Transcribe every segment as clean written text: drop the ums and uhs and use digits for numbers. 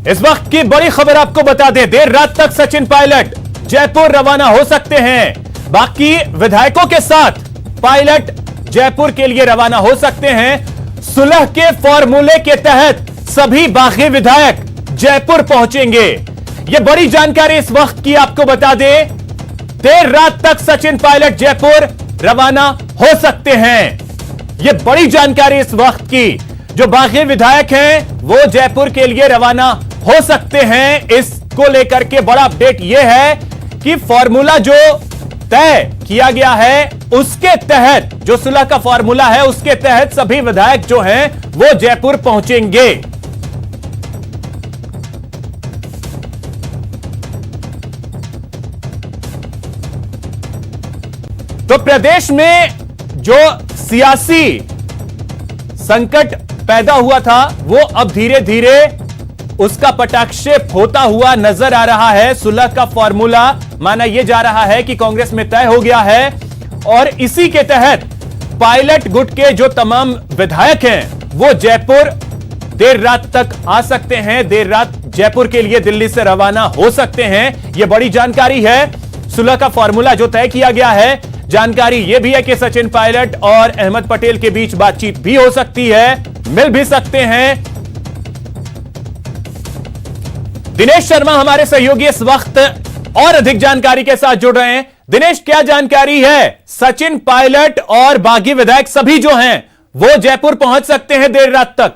इस वक्त की बड़ी खबर आपको बता दें, देर रात तक सचिन पायलट जयपुर रवाना हो सकते हैं। बाकी विधायकों के साथ पायलट जयपुर के लिए रवाना हो सकते हैं। सुलह के फॉर्मूले के तहत सभी बागी विधायक जयपुर पहुंचेंगे। यह बड़ी जानकारी इस वक्त की आपको बता दें, देर रात तक सचिन पायलट जयपुर रवाना हो सकते हैं। यह बड़ी जानकारी इस वक्त की, जो बागी विधायक हैं वो जयपुर के लिए रवाना हो सकते हैं। इसको लेकर के बड़ा अपडेट यह है कि फॉर्मूला जो तय किया गया है उसके तहत, जो सुलह का फॉर्मूला है उसके तहत सभी विधायक जो हैं वो जयपुर पहुंचेंगे। तो प्रदेश में जो सियासी संकट पैदा हुआ था वो अब धीरे धीरे उसका पटाक्षेप होता हुआ नजर आ रहा है। सुलह का फॉर्मूला माना यह जा रहा है कि कांग्रेस में तय हो गया है और इसी के तहत पायलट गुट के जो तमाम विधायक हैं वो जयपुर देर रात तक आ सकते हैं, देर रात जयपुर के लिए दिल्ली से रवाना हो सकते हैं। यह बड़ी जानकारी है। सुलह का फॉर्मूला जो तय किया गया है, जानकारी यह भी है कि सचिन पायलट और अहमद पटेल के बीच बातचीत भी हो सकती है, मिल भी सकते हैं। दिनेश शर्मा हमारे सहयोगी इस वक्त और अधिक जानकारी के साथ जुड़ रहे हैं। दिनेश, क्या जानकारी है? सचिन पायलट और बागी विधायक सभी जो हैं वो जयपुर पहुंच सकते हैं देर रात तक।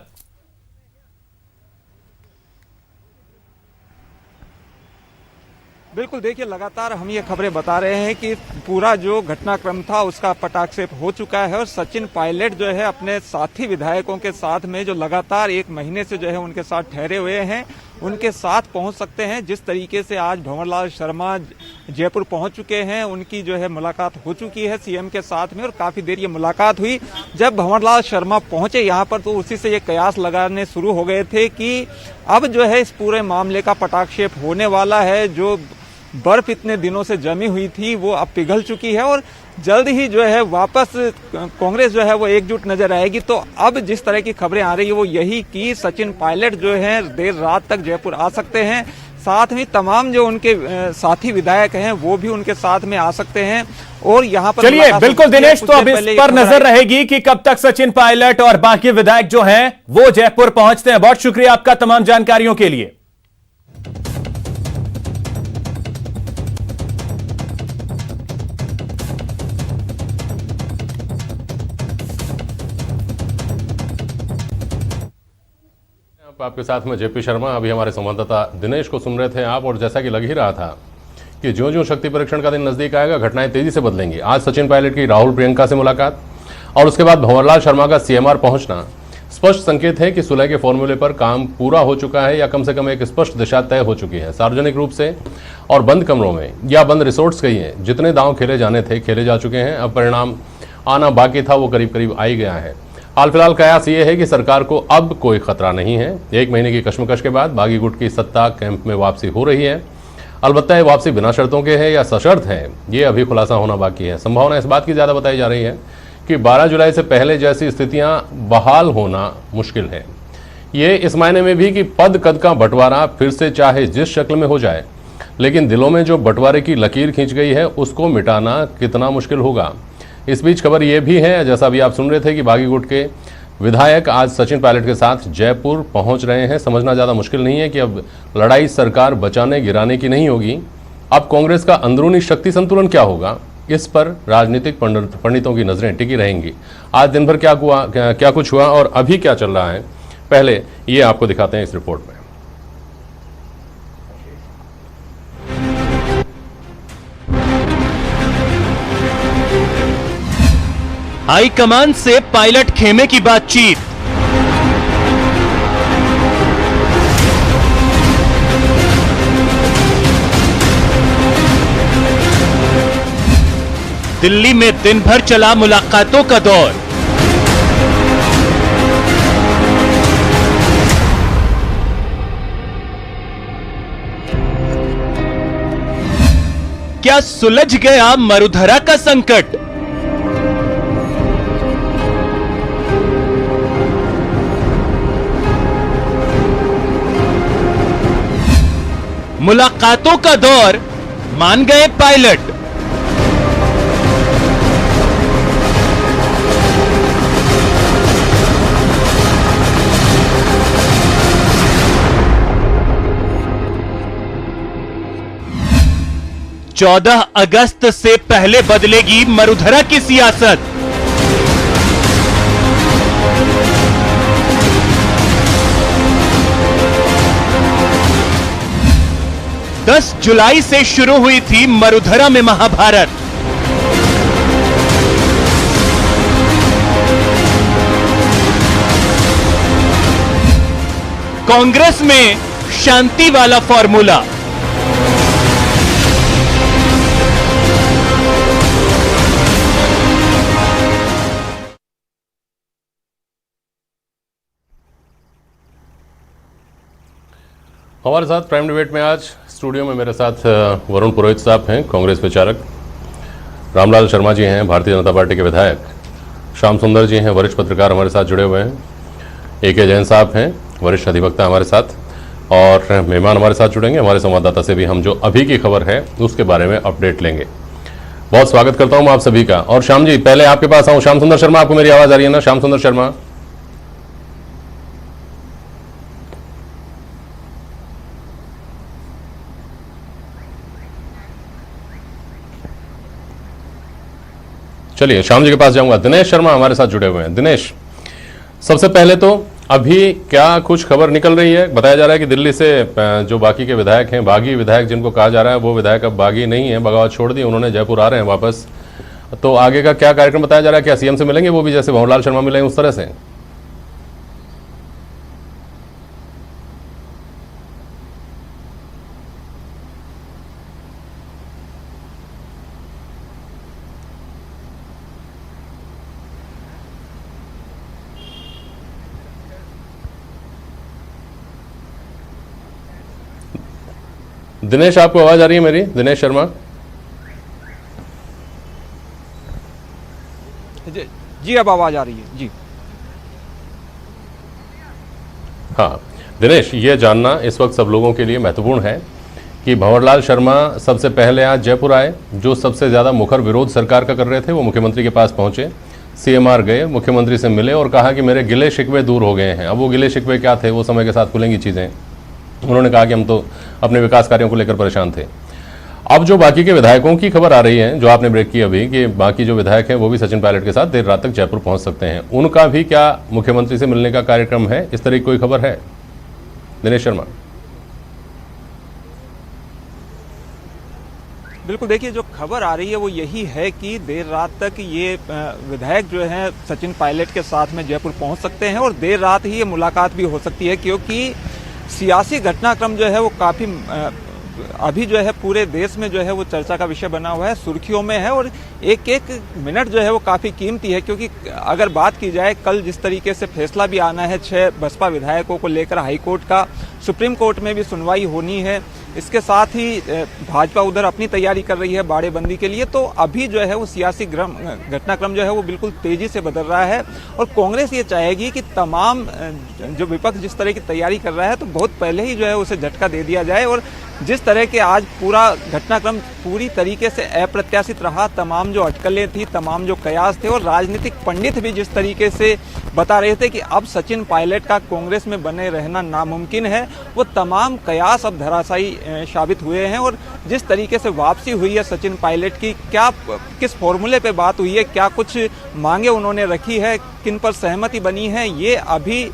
बिल्कुल, देखिए लगातार हम ये खबरें बता रहे हैं कि पूरा जो घटनाक्रम था उसका पटाक्षेप हो चुका है और सचिन पायलट जो है अपने साथी विधायकों के साथ में जो लगातार एक महीने से जो है उनके साथ ठहरे हुए हैं, उनके साथ पहुंच सकते हैं। जिस तरीके से आज भंवरलाल शर्मा जयपुर पहुंच चुके हैं, उनकी जो है मुलाकात हो चुकी है सीएम के साथ में और काफी देर ये मुलाकात हुई। जब भंवरलाल शर्मा पहुंचे यहाँ पर तो उसी से ये कयास लगाने शुरू हो गए थे कि अब जो है इस पूरे मामले का पटाक्षेप होने वाला है। जो बर्फ इतने दिनों से जमी हुई थी वो अब पिघल चुकी है और जल्द ही जो है वापस कांग्रेस जो है वो एकजुट नजर आएगी। तो अब जिस तरह की खबरें आ रही है वो यही कि सचिन पायलट जो है देर रात तक जयपुर आ सकते हैं, साथ में तमाम जो उनके साथी विधायक हैं वो भी उनके साथ में आ सकते हैं। और यहाँ पर चलिए बिल्कुल दिनेश, तो अब इस पर नजर रहेगी कि कब तक सचिन पायलट और बाकी विधायक जो हैं वो जयपुर पहुंचते हैं। बहुत शुक्रिया आपका तमाम जानकारियों के लिए। आपके साथ में जेपी शर्मा। अभी हमारे संवाददाता दिनेश को सुन रहे थे आप, और जैसा कि लग ही रहा था कि ज्यों-ज्यों शक्ति परीक्षण का दिन नजदीक आएगा घटनाएं तेजी से बदलेंगी। आज सचिन पायलट की राहुल प्रियंका से मुलाकात और उसके बाद भंवरलाल शर्मा का सीएमआर पहुंचना स्पष्ट संकेत है कि सुलह के फॉर्मूले पर काम पूरा हो चुका है या कम से कम एक स्पष्ट दिशा तय हो चुकी है। सार्वजनिक रूप से और बंद कमरों में या बंद रिसोर्ट्स कहिए, जितने दांव खेले जाने थे खेले जा चुके हैं। अब परिणाम आना बाकी था वो करीब करीब आ ही गया है। हाल फिलहाल कयास ये है कि सरकार को अब कोई खतरा नहीं है। एक महीने की कश्मकश के बाद बागी गुट की सत्ता कैंप में वापसी हो रही है। अलबत्ता ये वापसी बिना शर्तों के है या सशर्त है, ये अभी खुलासा होना बाकी है। संभावना इस बात की ज़्यादा बताई जा रही है कि 12 जुलाई से पहले जैसी स्थितियां बहाल होना मुश्किल है। ये इस मायने में भी कि पद कद का बंटवारा फिर से चाहे जिस शक्ल में हो जाए, लेकिन दिलों में जो बंटवारे की लकीर खींच गई है उसको मिटाना कितना मुश्किल होगा। इस बीच खबर यह भी है, जैसा भी आप सुन रहे थे, कि बागी गुट के विधायक आज सचिन पायलट के साथ जयपुर पहुंच रहे हैं। समझना ज़्यादा मुश्किल नहीं है कि अब लड़ाई सरकार बचाने गिराने की नहीं होगी। अब कांग्रेस का अंदरूनी शक्ति संतुलन क्या होगा, इस पर राजनीतिक पंडितों की नजरें टिकी रहेंगी। आज दिन भर क्या कुछ हुआ और अभी क्या चल रहा है, पहले ये आपको दिखाते हैं इस रिपोर्ट में। हाईकमान से पायलट खेमे की बातचीत। दिल्ली में दिन भर चला मुलाकातों का दौर। क्या सुलझ गया मरुधरा का संकट? मुलाकातों का दौर मान गए पायलट। चौदह अगस्त से पहले बदलेगी मरुधरा की सियासत। दस जुलाई से शुरू हुई थी मरुधरा में महाभारत। कांग्रेस में शांति वाला फॉर्मूला। हमारे साथ प्राइम डिबेट में आज स्टूडियो में मेरे साथ वरुण पुरोहित साहब हैं, कांग्रेस विचारक, रामलाल शर्मा जी हैं, भारतीय जनता पार्टी के विधायक, श्याम सुंदर जी हैं, वरिष्ठ पत्रकार हमारे साथ जुड़े हुए हैं, ए.के. जैन साहब हैं, वरिष्ठ अधिवक्ता हमारे साथ, और मेहमान हमारे साथ जुड़ेंगे। हमारे संवाददाता से भी हम जो अभी की खबर है उसके बारे में अपडेट लेंगे। बहुत स्वागत करता हूँ आप सभी का। और श्याम जी, पहले आपके पास आऊँ। श्याम सुंदर शर्मा, आपको मेरी आवाज़ आ रही है ना? श्याम सुंदर शर्मा, चलिए श्याम जी के पास जाऊंगा। दिनेश शर्मा हमारे साथ जुड़े हुए हैं। दिनेश, सबसे पहले तो अभी क्या कुछ खबर निकल रही है? बताया जा रहा है कि दिल्ली से जो बाकी के विधायक हैं, बागी विधायक जिनको कहा जा रहा है, वो विधायक अब बागी नहीं है, बगावत छोड़ दी उन्होंने, जयपुर आ रहे हैं वापस। तो आगे का क्या कार्यक्रम बताया जा रहा है? क्या सीएम से मिलेंगे वो भी, जैसे भंवरलाल शर्मा मिले उस तरह से? दिनेश, आपको आवाज आ रही है मेरी? दिनेश शर्मा जी, अब आवाज आ रही है जी। हाँ दिनेश, ये जानना इस वक्त सब लोगों के लिए महत्वपूर्ण है कि भंवरलाल शर्मा सबसे पहले आज जयपुर आए, जो सबसे ज़्यादा मुखर विरोध सरकार का कर रहे थे वो मुख्यमंत्री के पास पहुंचे, सीएमआर गए, मुख्यमंत्री से मिले और कहा कि मेरे गिले शिकवे दूर हो गए हैं। अब वो गिले शिकवे क्या थे, वो समय के साथ खुलेंगी चीज़ें। उन्होंने कहा कि हम तो अपने विकास कार्यों को लेकर परेशान थे। अब जो बाकी के विधायकों की खबर आ रही है, जो आपने ब्रेक की अभी, कि बाकी जो विधायक हैं वो भी सचिन पायलट के साथ देर रात तक जयपुर पहुंच सकते हैं, उनका भी क्या मुख्यमंत्री से मिलने का कार्यक्रम है? इस तरह की कोई खबर है? दिनेश शर्मा। बिल्कुल, देखिए जो खबर आ रही है वो यही है कि देर रात तक ये विधायक जो हैं सचिन पायलट के साथ में जयपुर पहुंच सकते हैं और देर रात ही ये मुलाकात भी हो सकती है, क्योंकि सियासी घटनाक्रम जो है वो काफ़ी अभी जो है पूरे देश में जो है वो चर्चा का विषय बना हुआ है, सुर्खियों में है, और एक एक मिनट जो है वो काफ़ी कीमती है। क्योंकि अगर बात की जाए, कल जिस तरीके से फैसला भी आना है 6 बसपा विधायकों को लेकर हाईकोर्ट का, सुप्रीम कोर्ट में भी सुनवाई होनी है, इसके साथ ही भाजपा उधर अपनी तैयारी कर रही है बाड़ेबंदी के लिए, तो अभी जो है वो सियासी घटनाक्रम जो है वो बिल्कुल तेजी से बदल रहा है। और कांग्रेस ये चाहेगी कि तमाम जो विपक्ष जिस तरह की तैयारी कर रहा है, तो बहुत पहले ही जो है उसे झटका दे दिया जाए। और जिस तरह के आज पूरा घटनाक्रम पूरी तरीके से अप्रत्याशित रहा, तमाम जो अटकलें थी, तमाम जो कयास थे, और राजनीतिक पंडित भी जिस तरीके से बता रहे थे कि अब सचिन पायलट का कांग्रेस में बने रहना नामुमकिन है, वो तमाम कयास अब धराशायी साबित हुए हैं। और जिस तरीके से वापसी हुई है सचिन पायलट की, क्या किस फॉर्मूले पे बात हुई है, क्या कुछ मांगे उन्होंने रखी है, किन पर सहमति बनी है, ये अभी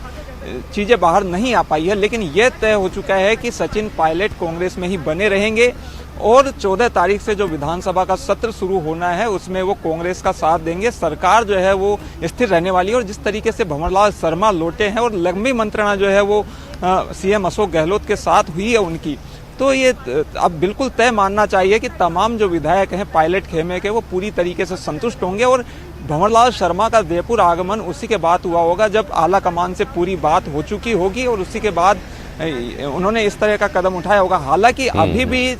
चीज़ें बाहर नहीं आ पाई है। लेकिन यह तय हो चुका है कि सचिन पायलट कांग्रेस में ही बने रहेंगे और 14 तारीख से जो विधानसभा का सत्र शुरू होना है उसमें वो कांग्रेस का साथ देंगे। सरकार जो है वो स्थिर रहने वाली है। और जिस तरीके से भंवरलाल शर्मा लौटे हैं और लंबी मंत्रणा जो है वो सीएम अशोक गहलोत के साथ हुई है उनकी, तो ये अब बिल्कुल तय मानना चाहिए कि तमाम जो विधायक हैं पायलट खेमे के, वो पूरी तरीके से संतुष्ट होंगे। और भंवरलाल शर्मा का जयपुर आगमन उसी के बाद हुआ होगा जब आला कमान से पूरी बात हो चुकी होगी और उसी के बाद उन्होंने इस तरह का कदम उठाया होगा। हालांकि अभी भी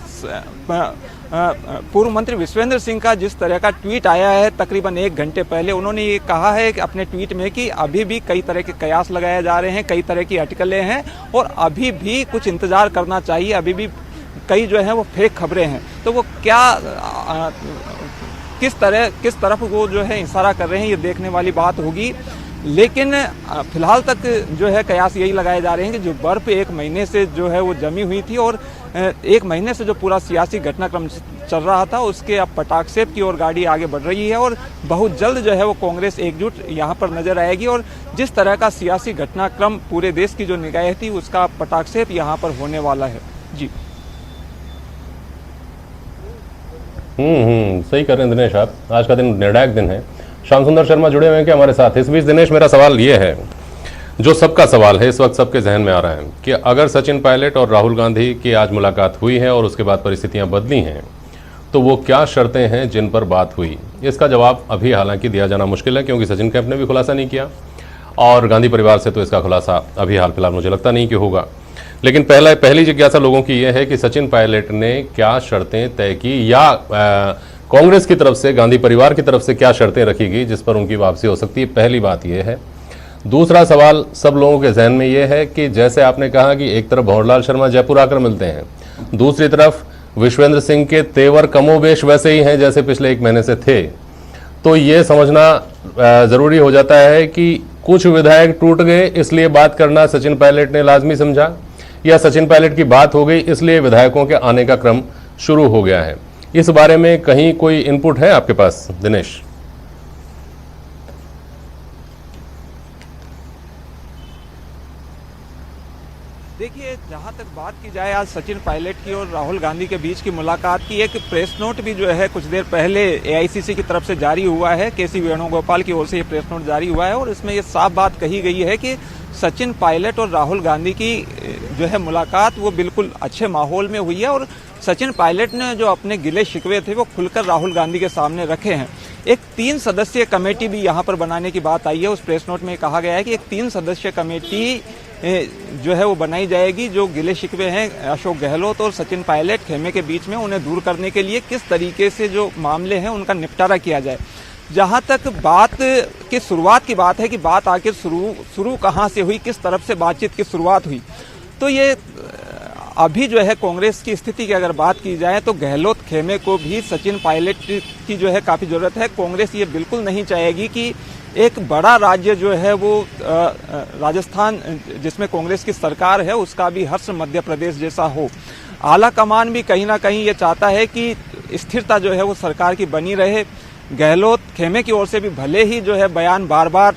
पूर्व मंत्री विश्वेंद्र सिंह का जिस तरह का ट्वीट आया है तकरीबन 1 घंटे पहले, उन्होंने ये कहा है कि अपने ट्वीट में कि अभी भी कई तरह के कयास लगाए जा रहे हैं, कई तरह की अटकलें हैं और अभी भी कुछ इंतजार करना चाहिए, अभी भी कई जो है वो फेक खबरें हैं। तो वो क्या किस तरफ वो जो है इशारा कर रहे हैं, ये देखने वाली बात होगी। लेकिन फिलहाल तक जो है कयास यही लगाए जा रहे हैं कि जो बर्फ एक महीने से जो है वो जमी हुई थी और एक महीने से जो पूरा सियासी घटनाक्रम चल रहा था, उसके अब पटाक्षेप की ओर गाड़ी आगे बढ़ रही है और बहुत जल्द जो है वो कांग्रेस एकजुट यहाँ पर नजर आएगी और जिस तरह का सियासी घटनाक्रम पूरे देश की जो निगाहें थी, उसका पटाक्षेप यहाँ पर होने वाला है। जी सही कर रहे हैं दिनेश आप। आज का दिन निर्णायक दिन है। श्याम सुंदर शर्मा जुड़े हुए हैं क्या हमारे साथ? इस बीच दिनेश, मेरा सवाल ये है, जो सबका सवाल है इस वक्त सबके जहन में आ रहा है कि अगर सचिन पायलट और राहुल गांधी की आज मुलाकात हुई है और उसके बाद परिस्थितियां बदली हैं, तो वो क्या शर्तें हैं जिन पर बात हुई? इसका जवाब अभी हालांकि दिया जाना मुश्किल है, क्योंकि सचिन कैंप ने भी खुलासा नहीं किया और गांधी परिवार से तो इसका खुलासा अभी हाल फिलहाल मुझे लगता नहीं कि होगा। लेकिन पहली जिज्ञासा लोगों की यह है कि सचिन पायलट ने क्या शर्तें तय की, या कांग्रेस की तरफ से, गांधी परिवार की तरफ से क्या शर्तें रखी गई जिस पर उनकी वापसी हो सकती है? पहली बात यह है। दूसरा सवाल सब लोगों के जहन में यह है कि जैसे आपने कहा कि एक तरफ भंवरलाल शर्मा जयपुर आकर मिलते हैं, दूसरी तरफ विश्वेंद्र सिंह के तेवर कमोबेश वैसे ही हैं जैसे पिछले एक महीने से थे, तो ये समझना जरूरी हो जाता है कि कुछ विधायक टूट गए इसलिए बात करना सचिन पायलट ने लाजमी समझा, या सचिन पायलट की बात हो गई इसलिए विधायकों के आने का क्रम शुरू हो गया है? इस बारे में कहीं कोई इनपुट है आपके पास दिनेश? देखिए, जहां तक बात की जाए आज सचिन पायलट की और राहुल गांधी के बीच की मुलाकात की, एक प्रेस नोट भी जो है कुछ देर पहले एआईसीसी की तरफ से जारी हुआ है। केसी वेणुगोपाल की ओर से ये प्रेस नोट जारी हुआ है और इसमें ये साफ बात कही गई है कि सचिन पायलट और राहुल गांधी की जो है मुलाकात वो बिल्कुल अच्छे माहौल में हुई है और सचिन पायलट ने जो अपने गिले शिकवे थे वो खुलकर राहुल गांधी के सामने रखे हैं। एक 3 सदस्यीय कमेटी भी यहाँ पर बनाने की बात आई है। उस प्रेस नोट में कहा गया है कि एक 3 सदस्यीय कमेटी जो है वो बनाई जाएगी, जो गिले शिकवे हैं अशोक गहलोत और सचिन पायलट खेमे के बीच में, उन्हें दूर करने के लिए किस तरीके से जो मामले हैं उनका निपटारा किया जाए। जहां तक बात की शुरुआत की बात है कि बात आखिर शुरू कहां से हुई, किस तरफ से बातचीत की शुरुआत हुई, तो ये अभी जो है कांग्रेस की स्थिति की अगर बात की जाए तो गहलोत खेमे को भी सचिन पायलट की जो है काफी जरूरत है। कांग्रेस ये बिल्कुल नहीं चाहेगी कि एक बड़ा राज्य जो है वो राजस्थान, जिसमें कांग्रेस की सरकार है, उसका भी हर्ष मध्य प्रदेश जैसा हो। आला कमान भी कहीं ना कहीं ये चाहता है कि स्थिरता जो है वो सरकार की बनी रहे। गहलोत खेमे की ओर से भी भले ही जो है बयान बार बार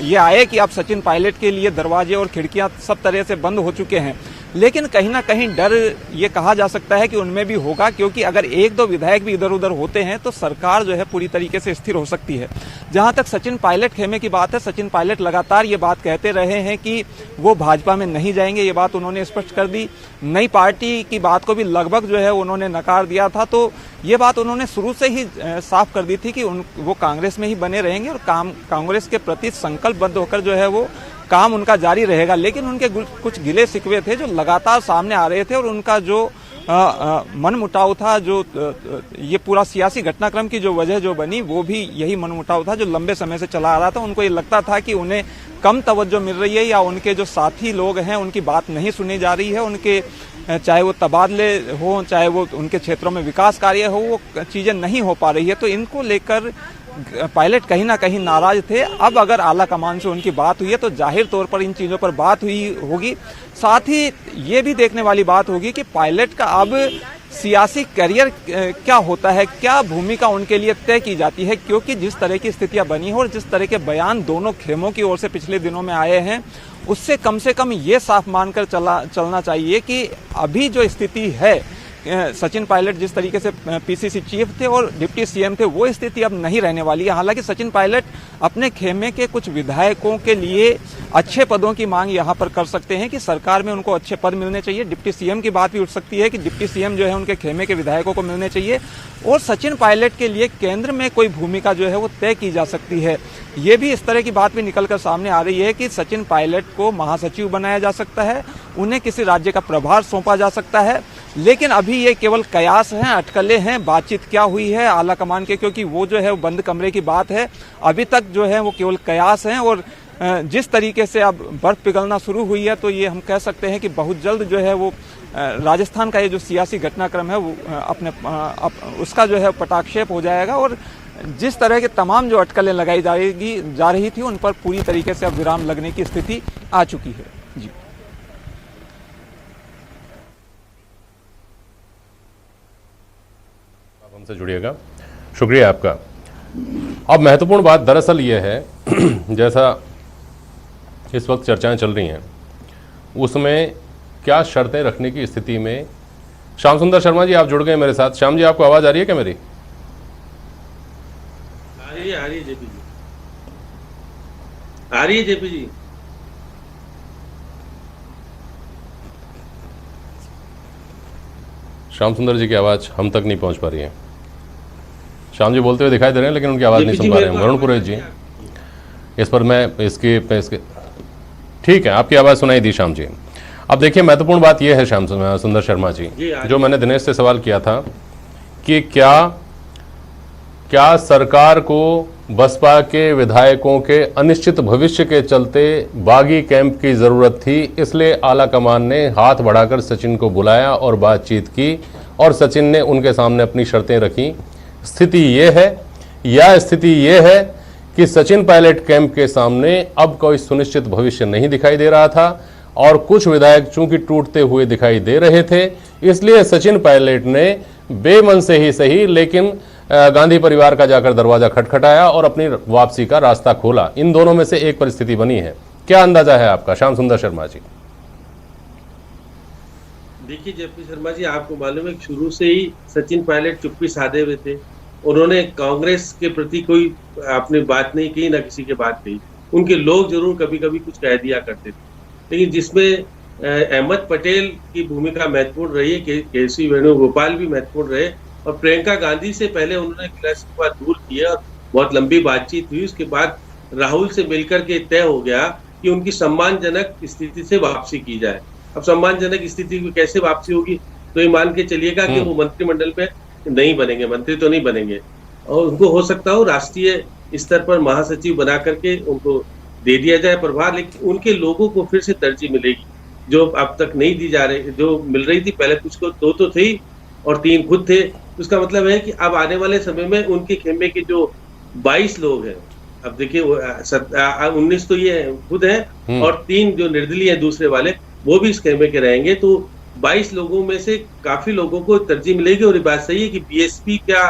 ये आए कि अब सचिन पायलट के लिए दरवाजे और खिड़कियां सब तरह से बंद हो चुके हैं, लेकिन कहीं ना कहीं डर ये कहा जा सकता है कि उनमें भी होगा, क्योंकि अगर 1-2 विधायक भी इधर उधर होते हैं तो सरकार जो है पूरी तरीके से स्थिर हो सकती है। जहां तक सचिन पायलट खेमे की बात है, सचिन पायलट लगातार ये बात कहते रहे हैं कि वो भाजपा में नहीं जाएंगे, ये बात उन्होंने स्पष्ट कर दी। नई पार्टी की बात को भी लगभग जो है उन्होंने नकार दिया था, तो ये बात उन्होंने शुरू से ही साफ कर दी थी कि वो कांग्रेस में ही बने रहेंगे और कांग्रेस के प्रति संकल्पबद्ध होकर जो है वो काम उनका जारी रहेगा। लेकिन उनके कुछ गिले शिकवे थे जो लगातार सामने आ रहे थे और उनका जो मनमुटाव था, जो ये पूरा सियासी घटनाक्रम की जो वजह जो बनी वो भी यही मनमुटाव था जो लंबे समय से चला आ रहा था। उनको ये लगता था कि उन्हें कम तवज्जो मिल रही है या उनके जो साथी लोग हैं उनकी बात नहीं सुनी जा रही है, उनके चाहे वो तबादले हो, चाहे वो उनके क्षेत्रों में विकास कार्य हो, वो चीजें नहीं हो पा रही है। तो इनको लेकर पायलट कहीं ना कहीं नाराज थे। अब अगर आला कमान से उनकी बात हुई है तो जाहिर तौर पर इन चीजों पर बात हुई होगी। साथ ही ये भी देखने वाली बात होगी कि पायलट का अब सियासी करियर क्या होता है, क्या भूमिका उनके लिए तय की जाती है, क्योंकि जिस तरह की स्थितियां बनी है और जिस तरह के बयान दोनों खेमों की ओर से पिछले दिनों में आए हैं, उससे कम से कम ये साफ मानकर चलना चाहिए कि अभी जो स्थिति है, सचिन पायलट जिस तरीके से पीसीसी चीफ थे और डिप्टी सीएम थे, वो स्थिति अब नहीं रहने वाली है। हालांकि सचिन पायलट अपने खेमे के कुछ विधायकों के लिए अच्छे पदों की मांग यहां पर कर सकते हैं कि सरकार में उनको अच्छे पद मिलने चाहिए। डिप्टी सीएम की बात भी उठ सकती है कि डिप्टी सीएम जो है उनके खेमे के विधायकों को मिलने चाहिए और सचिन पायलट के लिए केंद्र में कोई भूमिका जो है वो तय की जा सकती है। ये भी इस तरह की बात भी निकलकर सामने आ रही है कि सचिन पायलट को महासचिव बनाया जा सकता है, उन्हें किसी राज्य का प्रभार सौंपा जा सकता है। लेकिन अभी ये केवल कयास हैं, अटकलें हैं, बातचीत क्या हुई है आला कमान के, क्योंकि वो जो है वो बंद कमरे की बात है। अभी तक जो है वो केवल कयास हैं और जिस तरीके से अब बर्फ पिघलना शुरू हुई है, तो ये हम कह सकते हैं कि बहुत जल्द जो है वो राजस्थान का ये जो सियासी घटनाक्रम है वो उसका जो है पटाक्षेप हो जाएगा और जिस तरह के तमाम जो अटकलें लगाई जा रही थी उन पर पूरी तरीके से अब विराम लगने की स्थिति आ चुकी है। जी, आप हमसे जुड़िएगा, शुक्रिया आपका। अब महत्वपूर्ण बात दरअसल ये है जैसा इस वक्त चर्चाएं चल रही हैं उसमें क्या शर्तें रखने की स्थिति में। श्याम सुंदर शर्मा जी आप जुड़ गए मेरे साथ। श्याम जी आपको आवाज आ रही है क्या मेरी? आ रही है जेपी जी, आ रही है जेपी जी। श्याम सुंदर जी की आवाज हम तक नहीं पहुंच पा रही है। श्याम जी बोलते हुए दिखाई दे रहे हैं लेकिन उनकी आवाज नहीं सुन पा रहे हैं। वरुण पुरोहित जी, इस पर मैं इसके ठीक है, आपकी आवाज सुनाई दी श्याम जी। अब देखिए महत्वपूर्ण बात यह है श्याम सुंदर शर्मा जी, जो मैंने दिनेश से सवाल किया था कि क्या सरकार को बसपा के विधायकों के अनिश्चित भविष्य के चलते बागी कैंप की जरूरत थी, इसलिए आला कमान ने हाथ बढ़ाकर सचिन को बुलाया और बातचीत की और सचिन ने उनके सामने अपनी शर्तें रखी। स्थिति यह है या स्थिति यह है कि सचिन पायलट कैंप के सामने अब कोई सुनिश्चित भविष्य नहीं दिखाई दे रहा था और कुछ विधायक चूंकि टूटते हुए दिखाई दे रहे थे, इसलिए सचिन पायलट ने बेमन से ही सही लेकिन गांधी परिवार का जाकर दरवाजा खटखटाया और अपनी वापसी का रास्ता खोला। इन दोनों में से एक परिस्थिति बनी है। क्या अंदाजा है आपका श्याम सुंदर शर्मा जी? देखिए जेपी शर्मा जी, आपको मालूम है शुरू से ही सचिन पायलट चुप्पी साधे हुए थे। उन्होंने कांग्रेस के प्रति कोई अपनी बात नहीं की, ना किसी के बात कही। उनके लोग जरूर कभी कभी कुछ कह दिया करते थे, लेकिन जिसमें अहमद पटेल की भूमिका महत्वपूर्ण रही है, केसी वेणुगोपाल भी महत्वपूर्ण रहे और प्रियंका गांधी से पहले उन्होंने गिलास दूर किया और बहुत लंबी बातचीत हुई। उसके बाद राहुल से मिलकर के तय हो गया कि उनकी सम्मानजनक स्थिति से वापसी की जाए। अब सम्मानजनक स्थिति में कैसे वापसी होगी, तो ये मान के चलिएगा कि वो मंत्रिमंडल में नहीं बनेंगे, मंत्री तो नहीं बनेंगे और उनको हो सकता हो राष्ट्रीय स्तर पर महासचिव बना करके उनको दे दिया जाए प्रभार, लेकिन उनके लोगों को फिर से तरजीह मिलेगी जो अब तक नहीं दी जा रही, जो मिल रही थी। पहले कुछ को 2 तो थे और 3 खुद थे। उसका मतलब है कि अब आने वाले समय में उनके खेमे के जो 22 लोग हैं, अब देखिए 19 तो ये खुद हैं और 3 जो निर्दलीय हैं दूसरे वाले, वो भी इस खेमे के रहेंगे। तो 22 लोगों में से काफी लोगों को तरजीह मिलेगी। और ये बात सही है कि बीएसपी का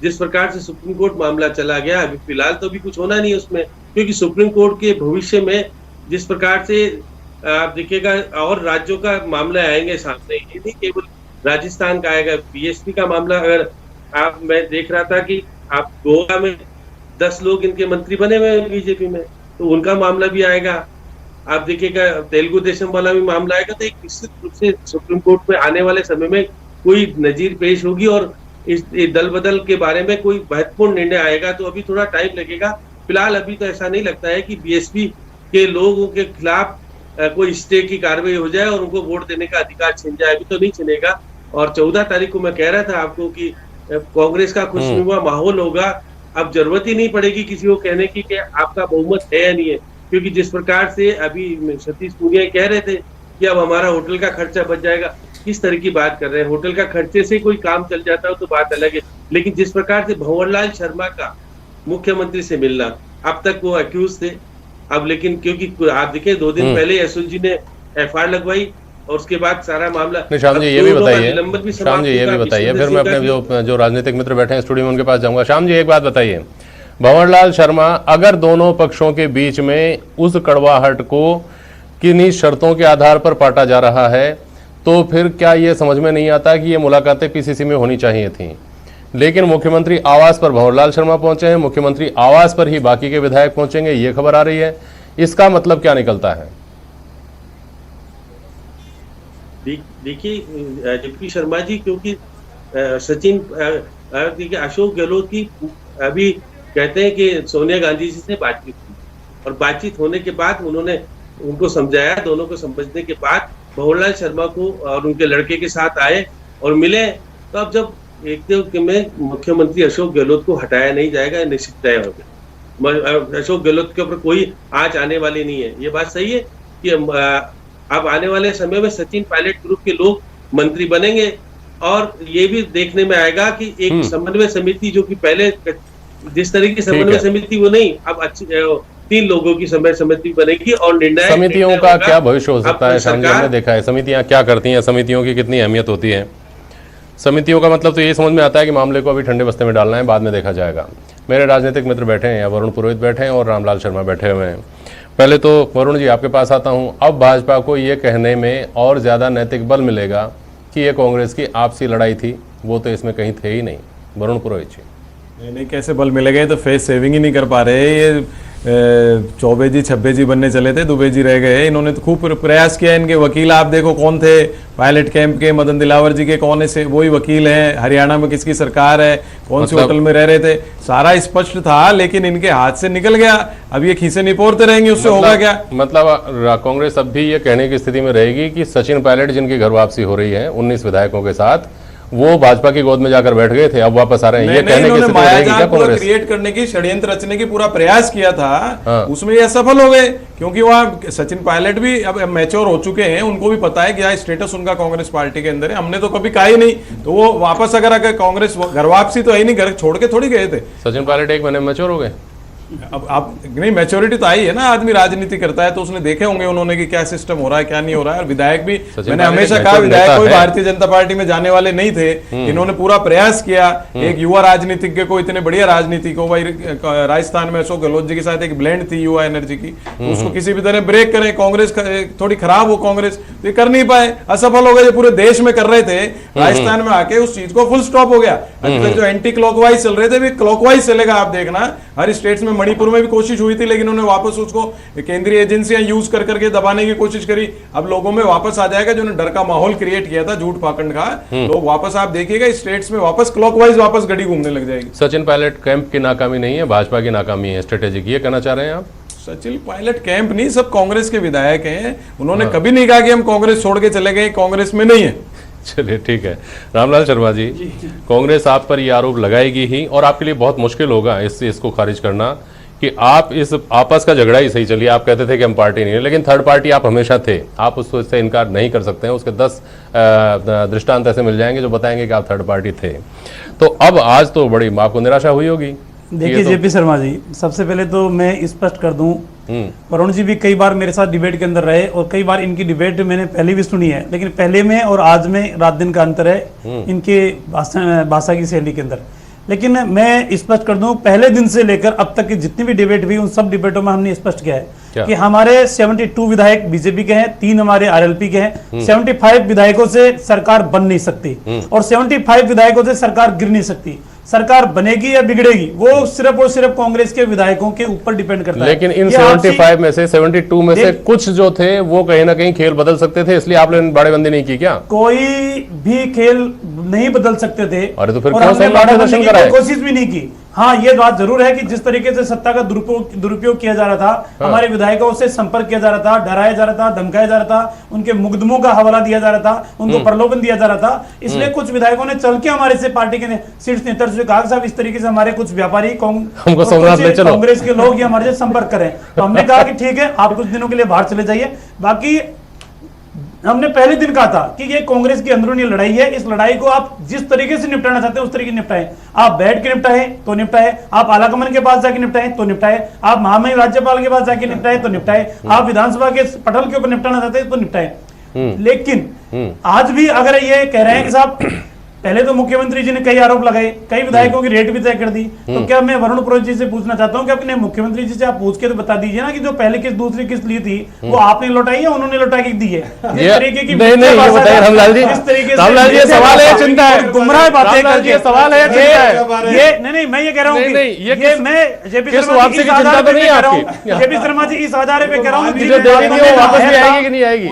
जिस प्रकार से सुप्रीम कोर्ट मामला चला गया, अभी फिलहाल तो भी कुछ होना नहीं है उसमें, क्योंकि सुप्रीम कोर्ट के भविष्य में जिस प्रकार से आप देखिएगा और राज्यों का मामला आएंगे सामने, ये नहीं केवल राजस्थान का आएगा। बीएसपी का मामला अगर मैं देख रहा था कि आप गोवा में 10 लोग इनके मंत्री बने हुए हैं बीजेपी में, तो उनका मामला भी आएगा। आप देखिएगा तेलुगु देशम वाला भी मामला आएगा। तो एक निश्चित रूप से सुप्रीम कोर्ट में आने वाले समय में कोई नजीर पेश होगी और इस दल बदल के बारे में कोई महत्वपूर्ण निर्णय आएगा। तो अभी थोड़ा टाइम लगेगा। फिलहाल अभी तो ऐसा नहीं लगता है कि बीएसपी के लोगों के खिलाफ कोई स्टे की कार्रवाई हो जाए और उनको वोट देने का अधिकार छिन जाए, अभी तो नहीं छिनेगा। और 14 तारीख को मैं कह रहा था आपको कि कांग्रेस का खुशनुमा माहौल होगा। अब जरूरत ही नहीं पड़ेगी किसी को कहने की कि आपका बहुमत है या नहीं है, क्योंकि जिस प्रकार से अभी सतीश पूनिया कह रहे थे कि अब हमारा होटल का खर्चा बच जाएगा, किस तरह की बात कर रहे हैं? होटल का खर्चे से कोई काम चल जाता हो तो बात अलग है, लेकिन जिस प्रकार से भंवरलाल शर्मा का मुख्यमंत्री से मिलना, अब तक वो अक्यूज थे, अब लेकिन क्योंकि आप देखिए 2 दिन पहले यशवंत जी ने एफआईआर लगवाई और उसके बाद सारा मामला। श्याम जी ये भी बताइए, श्याम जी ये भी बताइए, फिर मैं अपने जो राजनीतिक मित्र बैठे हैं स्टूडियो में उनके पास जाऊंगा। श्याम जी एक बात बताइए, भंवरलाल शर्मा अगर दोनों पक्षों के बीच में उस कड़वाहट को किन्हीं शर्तों के आधार पर पाटा जा रहा है, तो फिर क्या ये समझ में नहीं आता कि ये मुलाकातें पीसीसी में होनी चाहिए थी? लेकिन मुख्यमंत्री आवास पर भंवरलाल शर्मा पहुंचे हैं, मुख्यमंत्री आवास पर ही बाकी के विधायक पहुंचेंगे, ये खबर आ रही है। इसका मतलब क्या निकलता है? देखिए जेपी शर्मा जी, क्योंकि सचिन देखिए अशोक गहलोत की अभी कहते हैं कि सोनिया गांधी जी से बातचीत हुई और बातचीत होने के बाद उन्होंने उनको समझाया, दोनों को समझने के बाद भंवरलाल शर्मा को और उनके लड़के के साथ आए और मिले। तो अब जब एक में मुख्यमंत्री अशोक गहलोत को हटाया नहीं जाएगा, निश्चित तय हो गया। अशोक गहलोत के ऊपर कोई आंच आने वाली नहीं है। ये बात सही है कि अब आने वाले समय में सचिन पायलट ग्रुप के लोग मंत्री बनेंगे और ये भी देखने में आएगा कि एक समन्वय समिति जो कि पहले जिस तरह की समन्वय समिति वो नहीं, अब अच्छी 3 लोगों की समन्वय समिति बनेगी और निर्णय समितियों का क्या भविष्य हो सकता है? शाम जी हमने देखा है समितियां क्या करती हैं, समितियों की कितनी अहमियत होती है। समितियों का मतलब तो ये समझ में आता है कि मामले को अभी ठंडे बस्ते में डालना है, बाद में देखा जाएगा। मेरे राजनीतिक मित्र बैठे हैं, वरुण पुरोहित बैठे हैं और रामलाल शर्मा बैठे हुए हैं। पहले तो वरुण जी आपके पास आता हूं, अब भाजपा को ये कहने में और ज्यादा नैतिक बल मिलेगा कि ये कांग्रेस की आपसी लड़ाई थी, वो तो इसमें कहीं थे ही नहीं। वरुण पुरोहित जी नहीं कैसे बल मिलेगा? तो फेस सेविंग ही नहीं कर पा रहे। ये चौबे जी छब्बे जी बनने चले थे, दुबे जी रह गए। इन्होंने तो खूब प्रयास किया। इनके वकील आप देखो कौन थे, पायलट कैंप के मदन दिलावर जी के कौन से वही वकील हैं। हरियाणा में किसकी सरकार है, कौन सी होटल में रह रहे थे, सारा स्पष्ट था, लेकिन इनके हाथ से निकल गया। अब ये खीसे नहीं पोरते रहेंगे, उससे होगा क्या? मतलब कांग्रेस अब भी ये कहने की स्थिति में रहेगी कि सचिन पायलट जिनकी घर वापसी हो रही है 19 विधायकों के साथ, वो भाजपा की गोद में जाकर बैठ गए थे, अब वापस आ रहे हैं। ये कहने की स्थिति रहेगी क्या कांग्रेस? क्रिएट करने की, षड्यंत्र रचने की पूरा प्रयास किया था, उसमें ये सफल हो गए। क्योंकि वहाँ सचिन पायलट भी अब मैच्योर हो चुके हैं, उनको भी पता है क्या स्टेटस उनका कांग्रेस पार्टी के अंदर है। हमने तो कभी कहा ही नहीं, तो वो वापस अगर कांग्रेस घर वापसी तो है नहीं, घर छोड़ के थोड़ी गए थे। सचिन पायलट 1 महीने में मैच्योर हो गए। अब आप नहीं, मैच्योरिटी तो आई है ना, आदमी राजनीति करता है तो उसने देखे होंगे उन्होंने कि क्या सिस्टम हो रहा है क्या नहीं हो रहा है। और विधायक भी, मैंने हमेशा कहा विधायक कोई भारतीय जनता पार्टी में जाने वाले नहीं थे। इन्होंने पूरा प्रयास किया, एक युवा राजनीतिज्ञ को, इतने बढ़िया राजनीति को, भाई राजस्थान में अशोक गहलोत जी के साथ एक ब्लेंड थी युवा एनर्जी की, उसको किसी भी तरह ब्रेक करें, कांग्रेस थोड़ी खराब हो कांग्रेस, ये कर नहीं पाए, असफल हो गए। जो पूरे देश में कर रहे थे, राजस्थान में आके उस चीज को फुल स्टॉप हो गया। अभी तक जो एंटी क्लॉकवाइज चल रहे थे भी क्लॉकवाइज चलेगा। आप देखना हर स्टेट्स में, मणिपुर में भी कोशिश हुई थी, लेकिन उन्होंने वापस उसको केंद्रीय एजेंसियां यूज कर करके दबाने की कोशिश करी। अब लोगों में वापस आ जाएगा, जो डर का माहौल क्रिएट किया था झूठ पाखंड का, लोग वापस, आप देखिएगा स्टेट्स में वापस क्लॉकवाइज वापस गड्डी घूमने लग जाएगी। सचिन पायलट कैंप की नाकामी नहीं है, भाजपा की नाकामी है स्ट्रेटेजी की, ये कहना चाह रहे हैं आप? सचिन पायलट कैंप नहीं, सब कांग्रेस के विधायक हैं। उन्होंने कभी नहीं कहा कि हम कांग्रेस छोड़ के चले गए, कांग्रेस में नहीं है। चलिए ठीक है। रामलाल शर्मा जी, कांग्रेस आप पर ये आरोप लगाएगी ही, और आपके लिए बहुत मुश्किल होगा इसको खारिज करना कि आप इस आपस का झगड़ा ही सही, चलिए आप कहते थे कि हम पार्टी नहीं है, लेकिन थर्ड पार्टी आप हमेशा थे, आप उससे इनकार नहीं कर सकते हैं। उसके 10 दृष्टांत ऐसे मिल जाएंगे जो बताएंगे कि आप थर्ड पार्टी थे। तो अब आज तो बड़ी आपको निराशा हुई होगी। देखिए जेपी शर्मा जी, सबसे पहले तो मैं स्पष्ट कर दूं, वरुण जी भी कई बार मेरे साथ डिबेट के अंदर रहे और कई बार इनकी डिबेट मैंने पहले भी सुनी है, लेकिन पहले में और आज में रात दिन का अंतर है इनके भाषा की शैली के अंदर। लेकिन मैं स्पष्ट कर दूं, पहले दिन से लेकर अब तक की जितनी भी डिबेट हुई उन सब डिबेटों में हमने स्पष्ट किया है कि हमारे 72 विधायक बीजेपी के हैं, 3 हमारे आरएलपी के हैं। 75 विधायकों से सरकार बन नहीं सकती और 75 विधायकों से सरकार गिर नहीं सकती। सरकार बनेगी या बिगड़ेगी वो सिर्फ और सिर्फ कांग्रेस के विधायकों के ऊपर डिपेंड करता है। लेकिन इन 75 में से 72 में से कुछ जो थे वो कहीं ना कहीं खेल बदल सकते थे, इसलिए आपने बाड़ेबंदी नहीं की क्या? कोई भी खेल नहीं बदल सकते थे। अरे तो फिर और हमने बाड़ेबंदी की कोशिश भी नहीं की। हाँ, ये बात जरूर है कि जिस तरीके से सत्ता का दुरुपयोग किया जा रहा था, हमारे विधायकों से संपर्क किया जा रहा था, डराया जा रहा था, धमकाया जा रहा था, उनके मुकदमों का हवाला दिया जा रहा था, उनको प्रलोभन दिया जा रहा था। इसलिए कुछ विधायकों ने चल के हमारे से पार्टी के शीर्ष नेतृत्व से कहा साहब इस तरीके से हमारे कुछ व्यापारी कांग्रेस के लोग हमारे से संपर्क करें। तो हमने कहा कि ठीक है, आप कुछ दिनों के लिए बाहर चले जाइए। बाकी हमने पहले दिन कहा था कि ये कांग्रेस की अंदरूनी लड़ाई है, इस लड़ाई को आप जिस तरीके से निपटाना चाहते हैं उस तरीके निपटाएं। आप बैठ के निपटाएं तो निपटाएं, आप आलाकमान के पास जाके निपटाएं तो निपटाएं, आप महामहिम राज्यपाल के पास जाके निपटाएं तो निपटाएं, आप विधानसभा के पटल के ऊपर निपटाना चाहते हैं तो निपटाएं। लेकिन आज भी अगर ये कह रहे हैं कि साहब पहले तो मुख्यमंत्री जी ने कई आरोप लगाए, कई विधायकों की रेट भी तय कर दी, तो क्या मैं वरुण पुरोहित जी से पूछना चाहता हूं कि अपने मुख्यमंत्री जी से आप पूछ के तो बता दीजिए ना कि जो पहले किस्त दूसरी किस्त ली थी वो आपने लौटाई या उन्होंने लौटा के दी है? इस तरीके की नहीं ये बताइए रामलाल जी, रामलाल जी सवाल है, चिंता है, गुमराह बातें करके सवाल है, ये नहीं मैं ये कह रहा हूँ ये मैं जेपी शर्मा जी इस आधार पे कह रहा हूँ, जेपी शर्मा जी इस आधार पे कह रहा हूँ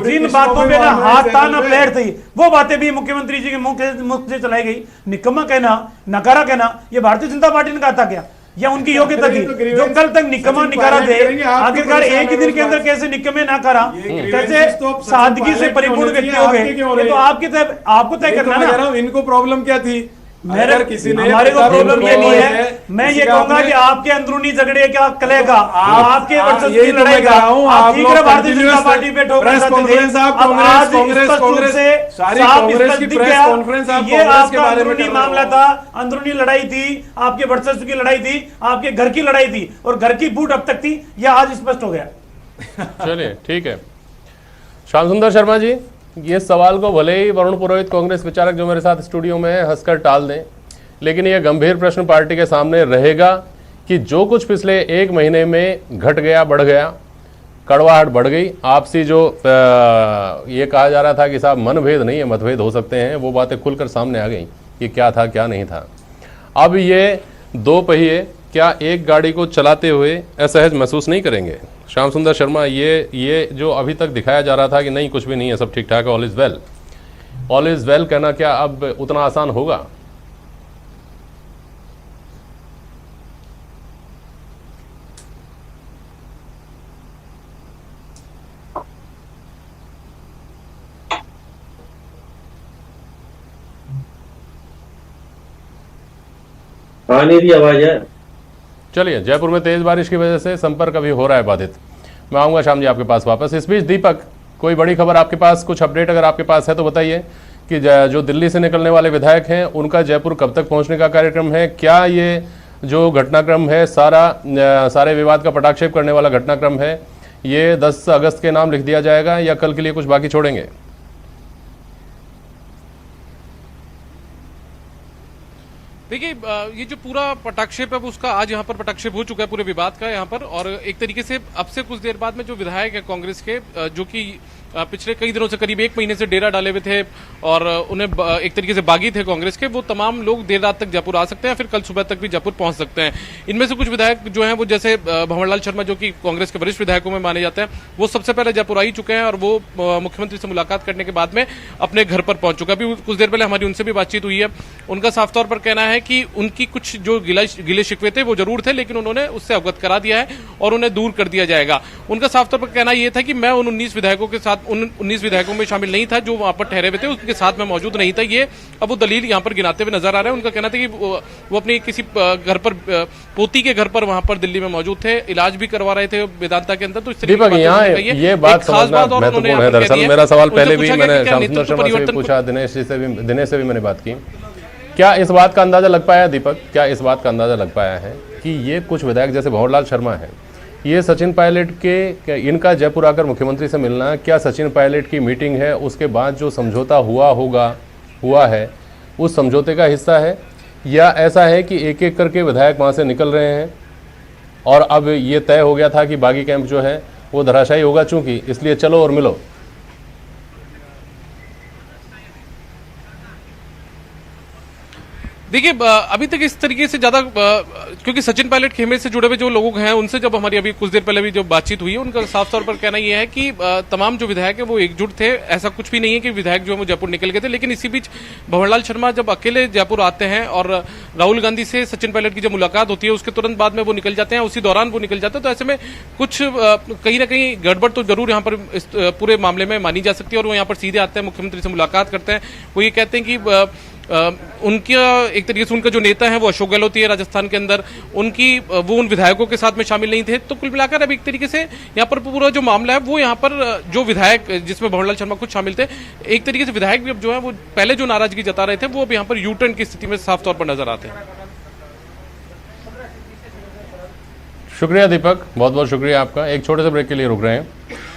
जिन बातों पे ना हाथ था ना पैर थी वो बातें भी मुख्यमंत्री जी के मुख से चलाई गई। निकम्मा कहना, नकारा कहना, ये भारतीय जनता पार्टी ने कहा था क्या या उनकी योग्यता थी? जो कल तक निकम्मा निकारा थे, आखिरकार एक ही दिन के अंदर कैसे निकम्मे नाकारा, कैसे सादगी से परिपूर्ण व्यक्ति हो गए, ये तो आपको तय करना ना। इनको प्रॉब्लम क्या थी अगर किसी ने हमारे को प्रॉब्लम ये नहीं है। मैं ये कहूंगा आपने- कि आपके अंदरूनी झगड़े का कले का आपके वर्चस्व यही की तो लड़ाई मैं का कह रहा हूं, आप आप ठीक लोग है भारतीय जनता continuous पार्टी पे ठोकर प्रेस खाते थे। कॉन्फ्रेंस आप अब कांग्रेस आज कांग्रेस स्पष्ट रूप कांग्रेस से सारी साफ कांग्रेस स्पष्ट की दिख प्रेस गया कॉन्फ्रेंस आप कि ये कांग्रेस के आपका बारे में अंदरूनी कर रहे हो। मामला था, अंदरूनी लड़ाई थी, आपके वर्चस्व की लड़ाई थी, आपके घर की लड़ाई थी और घर की बूट अब तक थी, यह आज स्पष्ट हो गया। चलिए ठीक है। श्याम सुंदर शर्मा जी, ये सवाल को भले ही वरुण पुरोहित कांग्रेस विचारक जो मेरे साथ स्टूडियो में है हंसकर टाल दें, लेकिन यह गंभीर प्रश्न पार्टी के सामने रहेगा कि जो कुछ पिछले एक महीने में घट गया, बढ़ गया, कड़वाहट बढ़ गई, आपसी जो ये कहा जा रहा था कि साहब मनभेद नहीं है मतभेद हो सकते हैं, वो बातें खुलकर सामने आ गई कि क्या था क्या नहीं था। अब ये दो पहिए क्या एक गाड़ी को चलाते हुए असहज महसूस नहीं करेंगे? श्याम सुंदर शर्मा, ये जो अभी तक दिखाया जा रहा था कि नहीं कुछ भी नहीं है, सब ठीक ठाक है, all is well, all is well कहना क्या अब उतना आसान होगा? हाँ नहीं रही आवाज है। चलिए, जयपुर में तेज बारिश की वजह से संपर्क अभी हो रहा है बाधित। मैं आऊंगा शाम जी आपके पास वापस। इस बीच दीपक, कोई बड़ी खबर आपके पास, कुछ अपडेट अगर आपके पास है तो बताइए कि जो दिल्ली से निकलने वाले विधायक हैं उनका जयपुर कब तक पहुंचने का कार्यक्रम है? क्या ये जो घटनाक्रम है सारे विवाद का पटाक्षेप करने वाला घटनाक्रम है, ये 10 अगस्त के नाम लिख दिया जाएगा या कल के लिए कुछ बाकी छोड़ेंगे? देखिए, ये जो पूरा पटाक्षेप है वो उसका आज यहाँ पर पटाक्षेप हो चुका है पूरे विवाद का यहाँ पर। और एक तरीके से अब से कुछ देर बाद में जो विधायक है कांग्रेस के, जो कि पिछले कई दिनों से करीब एक महीने से डेरा डाले हुए थे और उन्हें एक तरीके से बागी थे कांग्रेस के, वो तमाम लोग देर रात तक जयपुर आ सकते हैं, फिर कल सुबह तक भी जयपुर पहुंच सकते हैं। इनमें से कुछ विधायक जो हैं वो जैसे भंवरलाल शर्मा, जो कि कांग्रेस के वरिष्ठ विधायकों में माने जाते हैं, वो सबसे पहले जयपुर आ ही चुके हैं और वो मुख्यमंत्री से मुलाकात करने के बाद में अपने घर पर पहुंच चुका। अभी कुछ देर पहले हमारी उनसे भी बातचीत हुई है। उनका साफ तौर पर कहना है कि उनकी कुछ जो गिले शिकवे थे वो जरूर थे, लेकिन उन्होंने उससे अवगत करा दिया है और उन्हें दूर कर दिया जाएगा। उनका साफ तौर पर कहना यह था कि मैं उन 19 विधायकों के साथ, उन 19 विधायकों में शामिल नहीं था जो वहां पर ठहरे हुए थे, उनके साथ में मौजूद नहीं था। ये अब वो दलील यहां पर गिनाते हुए नजर आ रहे हैं। उनका कहना था कि वो अपनी किसी घर पर, पोती के घर पर वहां पर दिल्ली में मौजूद थे, इलाज भी करवा रहे थे वेदांता के अंदर। तो इस दीपक, यहाँ ये बात समझना महत्वपूर्ण है। दरअसल मेरा सवाल पहले भी मैंने श्याम सुंदर शर्मा से भी पूछा, दिनेश से भी मैंने बात की। क्या इस बात का अंदाजा लग पाया दीपक, क्या इस बात का अंदाजा लग पाया है कि ये कुछ विधायक जैसे भंवरलाल शर्मा है, ये सचिन पायलट के, इनका जयपुर आकर मुख्यमंत्री से मिलना, क्या सचिन पायलट की मीटिंग है उसके बाद जो समझौता हुआ है उस समझौते का हिस्सा है, या ऐसा है कि एक एक करके विधायक वहां से निकल रहे हैं और अब ये तय हो गया था कि बागी कैंप जो है वो धराशायी होगा चूंकि, इसलिए चलो और मिलो? देखिए, अभी तक इस तरीके से ज्यादा, क्योंकि सचिन पायलट खेमे से जुड़े हुए जो लोग हैं उनसे जब हमारी अभी कुछ देर पहले भी जो बातचीत हुई है, उनका साफ तौर पर कहना यह है कि तमाम जो विधायक है वो एकजुट थे। ऐसा कुछ भी नहीं है कि विधायक जो है वो जयपुर निकल गए थे। लेकिन इसी बीच भंवरलाल शर्मा जब अकेले जयपुर आते हैं और राहुल गांधी से सचिन पायलट की जब मुलाकात होती है उसके तुरंत बाद में वो निकल जाते हैं, उसी दौरान वो निकल जाते हैं। तो ऐसे में कुछ कहीं ना कहीं गड़बड़ तो जरूर यहाँ पर इस पूरे मामले में मानी जा सकती है। और वो यहाँ पर सीधे आते हैं, मुख्यमंत्री से मुलाकात करते हैं। वो ये कहते हैं कि उनका एक तरीके से उनका जो नेता है वो अशोक गहलोत है राजस्थान के अंदर, वो उन विधायकों के साथ में शामिल नहीं थे। तो कुल मिलाकर अब एक तरीके से यहाँ पर पूरा जो मामला है वो यहाँ पर जो विधायक, जिसमें भंवरलाल शर्मा खुद शामिल थे, एक तरीके से विधायक भी अब जो है वो पहले जो नाराजगी जता रहे थे वो अब यहाँ पर यू टर्न की स्थिति में साफ तौर पर नजर आते हैं। शुक्रिया दीपक, बहुत बहुत शुक्रिया आपका। एक छोटे से ब्रेक के लिए रुक रहे हैं,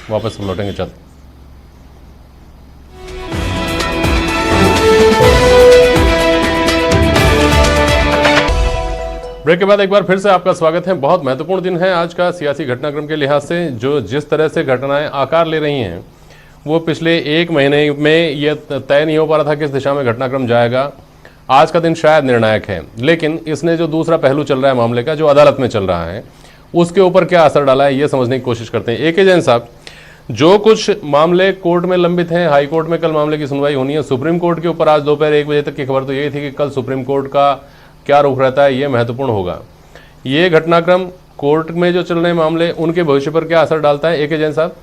वापस लौटेंगे चल। ब्रेक के बाद एक बार फिर से आपका स्वागत है। बहुत महत्वपूर्ण दिन है आज का सियासी घटनाक्रम के लिहाज से। जो जिस तरह से घटनाएं आकार ले रही हैं वो पिछले एक महीने में ये तय नहीं हो पा रहा था किस दिशा में घटनाक्रम जाएगा। आज का दिन शायद निर्णायक है, लेकिन इसने जो दूसरा पहलू चल रहा है मामले का, जो अदालत में चल रहा है, उसके ऊपर क्या असर डाला है ये समझने की कोशिश करते हैं। ए.के. जैन साहब, जो कुछ मामले कोर्ट में लंबित हैं, हाई कोर्ट में कल मामले की सुनवाई होनी है, सुप्रीम कोर्ट के ऊपर आज दोपहर 1 बजे तक की खबर तो यही थी कि कल सुप्रीम कोर्ट का क्या रुख रहता है ये महत्वपूर्ण होगा। ये घटनाक्रम कोर्ट में जो चल रहे मामले, उनके भविष्य पर क्या असर डालता है? ए.के. जैन साहब।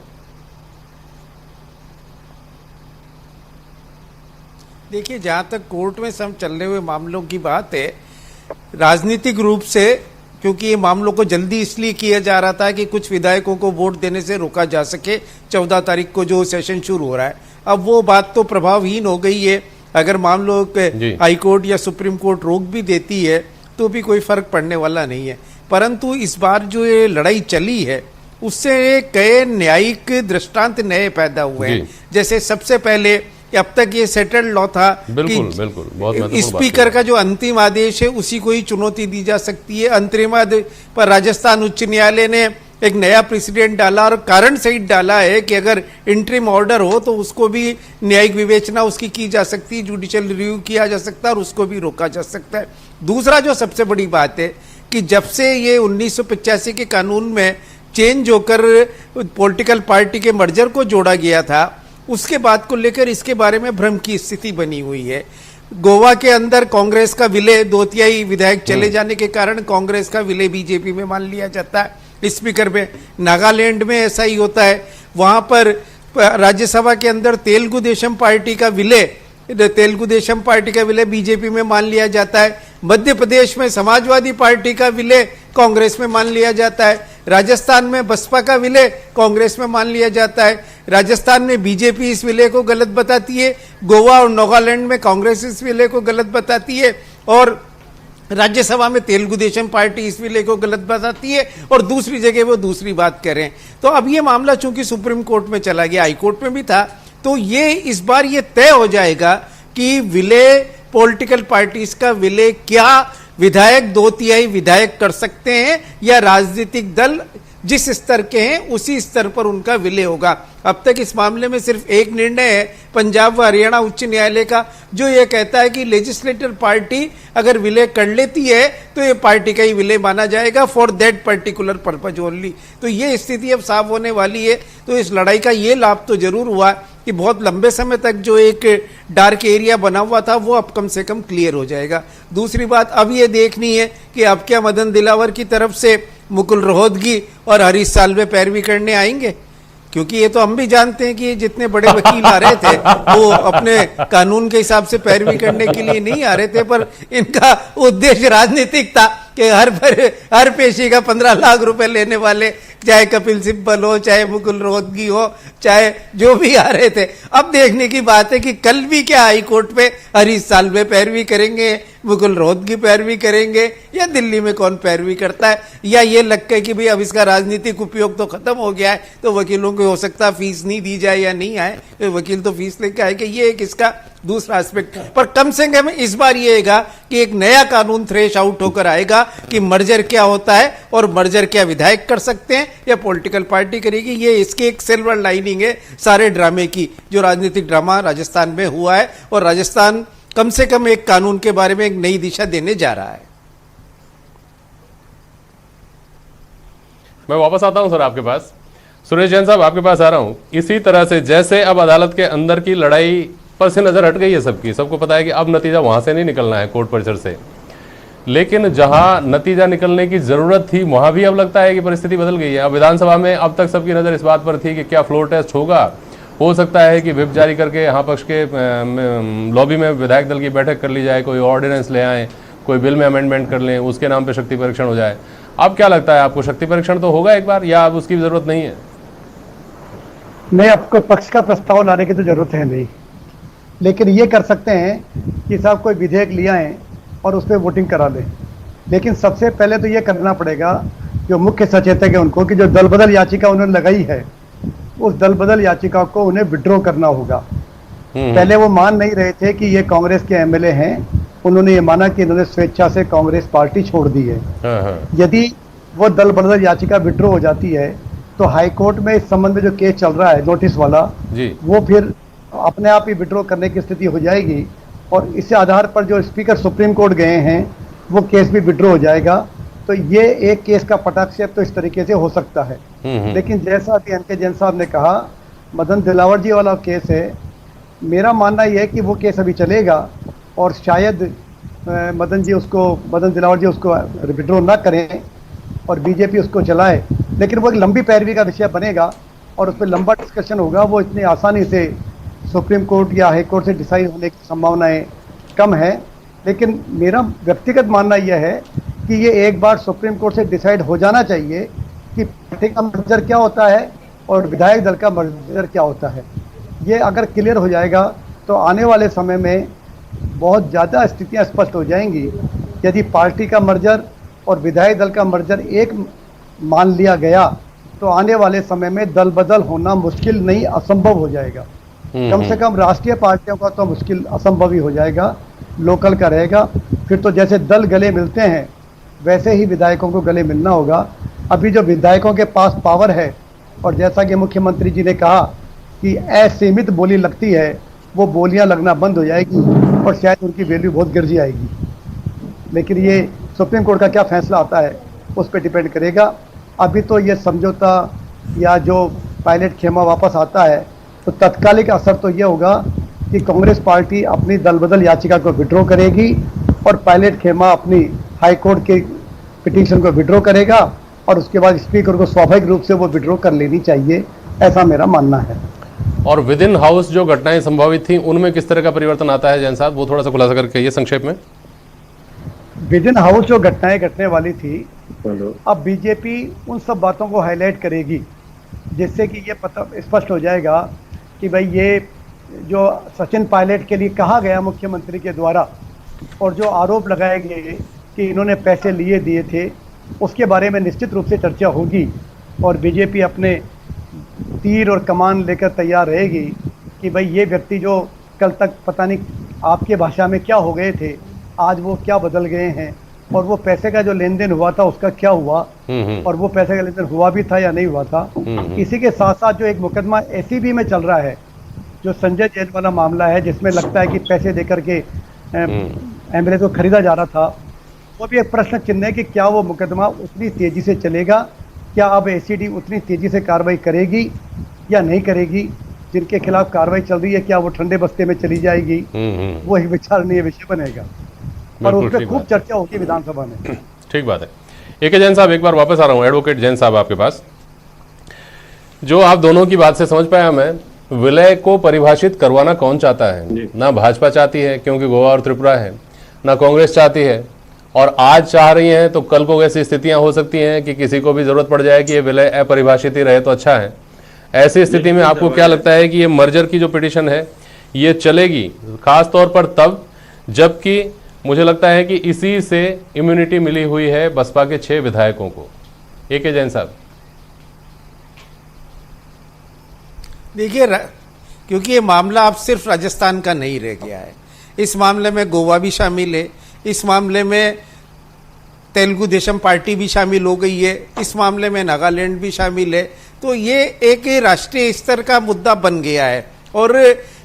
देखिए, जहाँ तक कोर्ट में सब चल रहे हुए मामलों की बात है, राजनीतिक रूप से क्योंकि ये मामलों को जल्दी इसलिए किया जा रहा था कि कुछ विधायकों को वोट देने से रोका जा सके 14 तारीख को जो सेशन शुरू हो रहा है। अब वो बात तो प्रभावहीन हो गई है। अगर मामलों के हाई कोर्ट या सुप्रीम कोर्ट रोक भी देती है तो भी कोई फर्क पड़ने वाला नहीं है। परंतु इस बार जो ये लड़ाई चली है उससे कई न्यायिक दृष्टांत नए पैदा हुए हैं। जैसे सबसे पहले अब तक ये सेटल्ड लॉ था कि स्पीकर का जो अंतिम आदेश है उसी को ही चुनौती दी जा सकती है। अंतरिम आदेश पर राजस्थान उच्च न्यायालय ने एक नया प्रेसिडेंट डाला और कारण सहित डाला है कि अगर इंटरिम ऑर्डर हो तो उसको भी न्यायिक विवेचना उसकी की जा सकती है, जुडिशियल रिव्यू किया जा सकता है और उसको भी रोका जा सकता है। दूसरा जो सबसे बड़ी बात है कि जब से ये 1985 के कानून में चेंज होकर पॉलिटिकल पार्टी के मर्जर को जोड़ा गया था, उसके बाद को लेकर इसके बारे में भ्रम की स्थिति बनी हुई है। गोवा के अंदर कांग्रेस का विलय 2/3 विधायक चले जाने के कारण कांग्रेस का विलय बीजेपी में मान लिया जाता है स्पीकर में। नागालैंड में ऐसा ही होता है। वहां पर राज्यसभा के अंदर तेलुगु देशम पार्टी का विलय बीजेपी में मान लिया जाता है। मध्य प्रदेश में समाजवादी पार्टी का विलय कांग्रेस में मान लिया जाता है। राजस्थान में बसपा का विलय कांग्रेस में मान लिया जाता है। राजस्थान में बीजेपी इस विलय को गलत बताती है। गोवा और नागालैंड में कांग्रेस इस विलय को गलत बताती है और राज्यसभा में तेलुगु देशम पार्टी इस विलय को गलत बताती है और दूसरी जगह वो दूसरी बात कर रहे हैं। तो अब ये मामला चूंकि सुप्रीम कोर्ट में चला गया, हाई कोर्ट में भी था, तो ये इस बार ये तय हो जाएगा कि विलय पॉलिटिकल पार्टीज का विलय क्या विधायक 2/3 विधायक कर सकते हैं या राजनीतिक दल जिस स्तर के हैं उसी स्तर पर उनका विलय होगा। अब तक इस मामले में सिर्फ एक निर्णय है पंजाब व हरियाणा उच्च न्यायालय का, जो यह कहता है कि लेजिस्लेटिव पार्टी अगर विलय कर लेती है तो ये पार्टी का ही विलय माना जाएगा for that particular purpose only. तो ये स्थिति अब साफ होने वाली है। तो इस लड़ाई का ये लाभ तो जरूर हुआ कि बहुत लंबे समय तक जो एक डार्क एरिया बना हुआ था वो अब कम से कम क्लियर हो जाएगा। दूसरी बात अब ये देखनी है कि अब क्या मदन दिलावर की तरफ से मुकुल रोहतगी और हरीश साल्वे पैरवी करने आएंगे, क्योंकि ये तो हम भी जानते हैं कि ये जितने बड़े वकील आ रहे थे वो अपने कानून के हिसाब से पैरवी करने के लिए नहीं आ रहे थे, पर इनका उद्देश्य राजनीतिक था कि हर पेशी का 15 लाख रुपए लेने वाले, चाहे कपिल सिब्बल हो, चाहे मुकुल रोहतगी हो, चाहे जो भी आ रहे थे। अब देखने की बात है कि कल भी क्या हाई कोर्ट पे हरीश साल्वे पैरवी करेंगे, मुकुल रोहतगी पैरवी करेंगे, या दिल्ली में कौन पैरवी करता है, या ये लगता है कि भाई अब इसका राजनीतिक उपयोग तो खत्म हो गया है तो वकीलों को हो सकता है फीस नहीं दी जाए या नहीं आए, तो वकील तो फीस लेके आएगा। ये एक इसका दूसरा एस्पेक्ट। पर कम से कम इस बार ये आएगा कि एक नया कानून थ्रेश आउट होकर आएगा कि मर्जर क्या होता है और मर्जर क्या विधायक कर सकते हैं या पॉलिटिकल पार्टी करेगी। ये इसकी एक सिल्वर लाइनिंग है सारे ड्रामे की, जो राजनीतिक ड्रामा राजस्थान में हुआ है, और राजस्थान कम से कम एक कानून के बारे में एक नई दिशा देने जा रहा है। मैं वापस आता हूं सर आपके पास। सुरेश जैन साहब, आपके पास आ रहा हूं। इसी तरह से जैसे अब अदालत के अंदर की लड़ाई पर से नजर हट गई है सबकी, सबको पता है कि अब नतीजा वहां से नहीं निकलना है कोर्ट परिसर से, लेकिन जहां नतीजा निकलने की जरूरत थी वहां भी अब लगता है कि परिस्थिति बदल गई है। अब विधानसभा में अब तक सबकी नजर इस बात पर थी कि क्या फ्लोर टेस्ट होगा, हो सकता है कि व्हिप जारी करके यहाँ पक्ष के लॉबी में विधायक दल की बैठक कर ली जाए, कोई ऑर्डिनेंस ले आए, कोई बिल में अमेंडमेंट कर लें, उसके नाम पे शक्ति परीक्षण हो जाए। अब क्या लगता है आपको, शक्ति परीक्षण तो होगा एक बार या अब उसकी जरूरत नहीं है? नहीं, आपको पक्ष का प्रस्ताव लाने की तो जरूरत है नहीं, लेकिन ये कर सकते हैं कि साहब कोई विधेयक ले आएं और उस पर वोटिंग करा लें। लेकिन सबसे पहले तो ये करना पड़ेगा जो मुख्य सचेतक है उनको, कि जो दल बदल याचिका उन्होंने लगाई है उस दल बदल याचिका को उन्हें विड्रॉ करना होगा। पहले वो मान नहीं रहे थे कि ये कांग्रेस के एमएलए हैं, उन्होंने ये माना कि इन्होंने स्वेच्छा से कांग्रेस पार्टी छोड़ दी है। यदि वो दल बदल याचिका विड्रॉ हो जाती है तो हाईकोर्ट में इस संबंध में जो केस चल रहा है नोटिस वाला वो फिर अपने आप ही विड्रॉ करने की स्थिति हो जाएगी, और इस आधार पर जो स्पीकर सुप्रीम कोर्ट गए हैं वो केस भी विड्रॉ हो जाएगा। तो ये एक केस का पटाक्षेप तो इस तरीके से हो सकता है। लेकिन जैसा कि एन के जैन साहब ने कहा, मदन दिलावर जी वाला केस है, मेरा मानना यह है कि वो केस अभी चलेगा और शायद मदन दिलावर जी उसको विड्रॉ ना करें और बीजेपी उसको चलाए, लेकिन वो एक लंबी पैरवी का विषय बनेगा और उस पर लंबा डिस्कशन होगा। वो इतनी आसानी से सुप्रीम कोर्ट या हाई कोर्ट से डिसाइड होने की संभावनाएं कम है। लेकिन मेरा व्यक्तिगत मानना यह है कि ये एक बार सुप्रीम कोर्ट से डिसाइड हो जाना चाहिए कि पार्टी का मर्जर क्या होता है और विधायक दल का मर्जर क्या होता है। ये अगर क्लियर हो जाएगा तो आने वाले समय में बहुत ज़्यादा स्थितियां स्पष्ट हो जाएंगी। यदि पार्टी का मर्जर और विधायक दल का मर्जर एक मान लिया गया तो आने वाले समय में दल बदल होना मुश्किल नहीं, असंभव हो जाएगा। कम से कम राष्ट्रीय पार्टियों का तो मुश्किल असंभव ही हो जाएगा, लोकल का रहेगा। फिर तो जैसे दल गले मिलते हैं वैसे ही विधायकों को गले मिलना होगा। अभी जो विधायकों के पास पावर है और जैसा कि मुख्यमंत्री जी ने कहा कि असीमित बोली लगती है, वो बोलियां लगना बंद हो जाएगी और शायद उनकी वैल्यू बहुत गिर जाएगी। लेकिन ये सुप्रीम कोर्ट का क्या फैसला आता है उस पर डिपेंड करेगा। अभी तो ये समझौता या जो पायलट खेमा वापस आता है तो तत्कालिक असर तो ये होगा कि कांग्रेस पार्टी अपनी दल बदल याचिका को विड्रॉ करेगी और पायलट खेमा अपनी हाई कोर्ट के पिटीशन को विड्रॉ करेगा और उसके बाद स्पीकर को स्वाभाविक रूप से वो विड्रॉ कर लेनी चाहिए, ऐसा मेरा मानना है। और विद इन हाउस जो घटनाएं संभावित थी उनमें किस तरह का परिवर्तन आता है जैन साहब, वो थोड़ा सा खुलासा करके कहिए संक्षेप में। विद इन हाउस जो घटनाएं घटने वाली थी, अब बीजेपी उन सब बातों को हाईलाइट करेगी जिससे कि ये पता स्पष्ट हो जाएगा कि भाई ये जो सचिन पायलट के लिए कहा गया मुख्यमंत्री के द्वारा और जो आरोप लगाए गए कि इन्होंने पैसे लिए दिए थे, उसके बारे में निश्चित रूप से चर्चा होगी और बीजेपी अपने तीर और कमान लेकर तैयार रहेगी कि भाई ये व्यक्ति जो कल तक पता नहीं आपके भाषा में क्या हो गए थे, आज वो क्या बदल गए हैं और वो पैसे का जो लेन देन हुआ था उसका क्या हुआ और वो पैसे का लेन देन हुआ भी था या नहीं हुआ था। इसी के साथ साथ जो एक मुकदमा एसीबी में चल रहा है, जो संजय जैन वाला मामला है जिसमें लगता है कि पैसे देकर के एम्बुलेंस को खरीदा जा रहा था, वो भी एक प्रश्न चिन्ह है कि क्या वो मुकदमा उतनी तेजी से चलेगा, क्या अब एसीडी उतनी तेजी से कार्रवाई करेगी या नहीं करेगी। जिनके खिलाफ कार्रवाई चल रही है क्या वो ठंडे बस्ते में चली जाएगी, वो एक विचारणीय विषय बनेगा और उस पर खूब चर्चा होगी विधानसभा में। ठीक बात है। एक जैन साहब, एक बार वापस आ रहा हूँ एडवोकेट जैन साहब आपके पास। जो आप दोनों की बात से समझ पाया मैं, विलय को परिभाषित करवाना कौन चाहता है? ना भाजपा चाहती है क्योंकि गोवा और त्रिपुरा है, ना कांग्रेस चाहती है, और आज चाह रही हैं तो कल को ऐसी स्थितियां हो सकती हैं कि किसी को भी जरूरत पड़ जाए कि ये विलय अपरिभाषित ही रहे तो अच्छा है। ऐसी स्थिति में आपको क्या लगता है कि ये मर्जर की जो पिटीशन है ये चलेगी, खास तौर पर तब जबकि मुझे लगता है कि इसी से इम्यूनिटी मिली हुई है बसपा के 6 विधायकों को। एक जैन साहब, देखिए, क्योंकि ये मामला अब सिर्फ राजस्थान का नहीं रह गया है, इस मामले में गोवा भी शामिल है, इस मामले में तेलुगु देशम पार्टी भी शामिल हो गई है, इस मामले में नागालैंड भी शामिल है। तो ये एक राष्ट्रीय स्तर का मुद्दा बन गया है और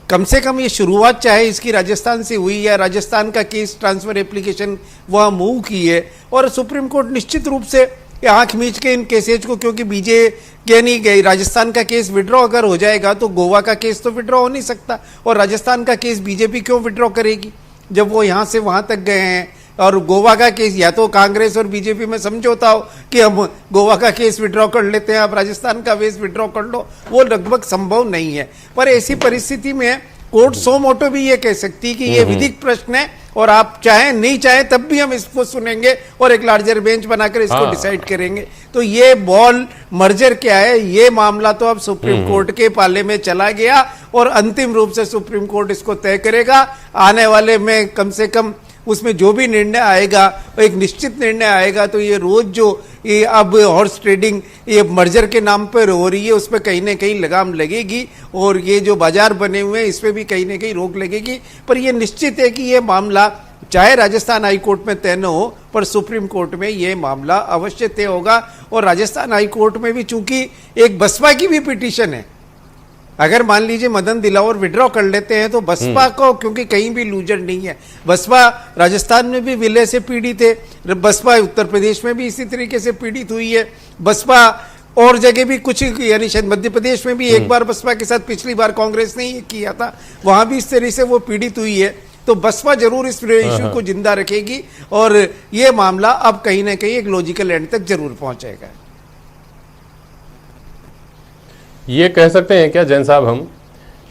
कम से कम ये शुरुआत चाहे इसकी राजस्थान से हुई या राजस्थान का केस ट्रांसफर एप्लीकेशन वहाँ मूव की है और सुप्रीम कोर्ट निश्चित रूप से आंख मीच के इन केसेज को, क्योंकि बीजेपी नहीं गई, राजस्थान का केस विड्रॉ अगर हो जाएगा तो गोवा का केस तो विड्रॉ हो नहीं सकता और राजस्थान का केस बीजेपी क्यों विड्रॉ करेगी जब वो यहाँ से वहां तक गए हैं। और गोवा का केस या तो कांग्रेस और बीजेपी में समझौता हो कि हम गोवा का केस विड्रॉ कर लेते हैं, आप राजस्थान का केस विड्रॉ कर लो, वो लगभग संभव नहीं है। पर ऐसी परिस्थिति में कोर्ट सो मोटो भी ये कह सकती कि ये विधिक प्रश्न है और आप चाहे नहीं चाहे तब भी हम इसको सुनेंगे और एक लार्जर बेंच बनाकर इसको डिसाइड करेंगे। तो ये बॉल मर्जर क्या है, ये मामला तो अब सुप्रीम कोर्ट के पाले में चला गया और अंतिम रूप से सुप्रीम कोर्ट इसको तय करेगा। आने वाले में कम से कम उसमें जो भी निर्णय आएगा, एक निश्चित निर्णय आएगा, तो ये रोज जो ये अब हॉर्स ट्रेडिंग ये मर्जर के नाम पर हो रही है उस पर कहीं ना कहीं लगाम लगेगी और ये जो बाजार बने हुए हैं इस पर भी कहीं ना कहीं रोक लगेगी। पर ये निश्चित है कि ये मामला चाहे राजस्थान हाई कोर्ट में तय न हो पर सुप्रीम कोर्ट में ये मामला अवश्य तय होगा। और राजस्थान हाई कोर्ट में भी चूंकि एक बसपा की भी पिटीशन है, अगर मान लीजिए मदन दिलावर विड्रॉ कर लेते हैं तो बसपा को, क्योंकि कहीं भी लूजर नहीं है, बसपा राजस्थान में भी विलय से पीड़ित है, बसपा उत्तर प्रदेश में भी इसी तरीके से पीड़ित हुई है, बसपा और जगह भी कुछ, यानी शायद मध्य प्रदेश में भी एक बार बसपा के साथ पिछली बार कांग्रेस ने किया था, वहां भी इस तरह से वो पीड़ित हुई है। तो बसपा जरूर इस इश्यू को जिंदा रखेगी और ये मामला अब कहीं ना कहीं एक लॉजिकल एंड तक जरूर पहुंचेगा। ये कह सकते हैं क्या जैन साहब हम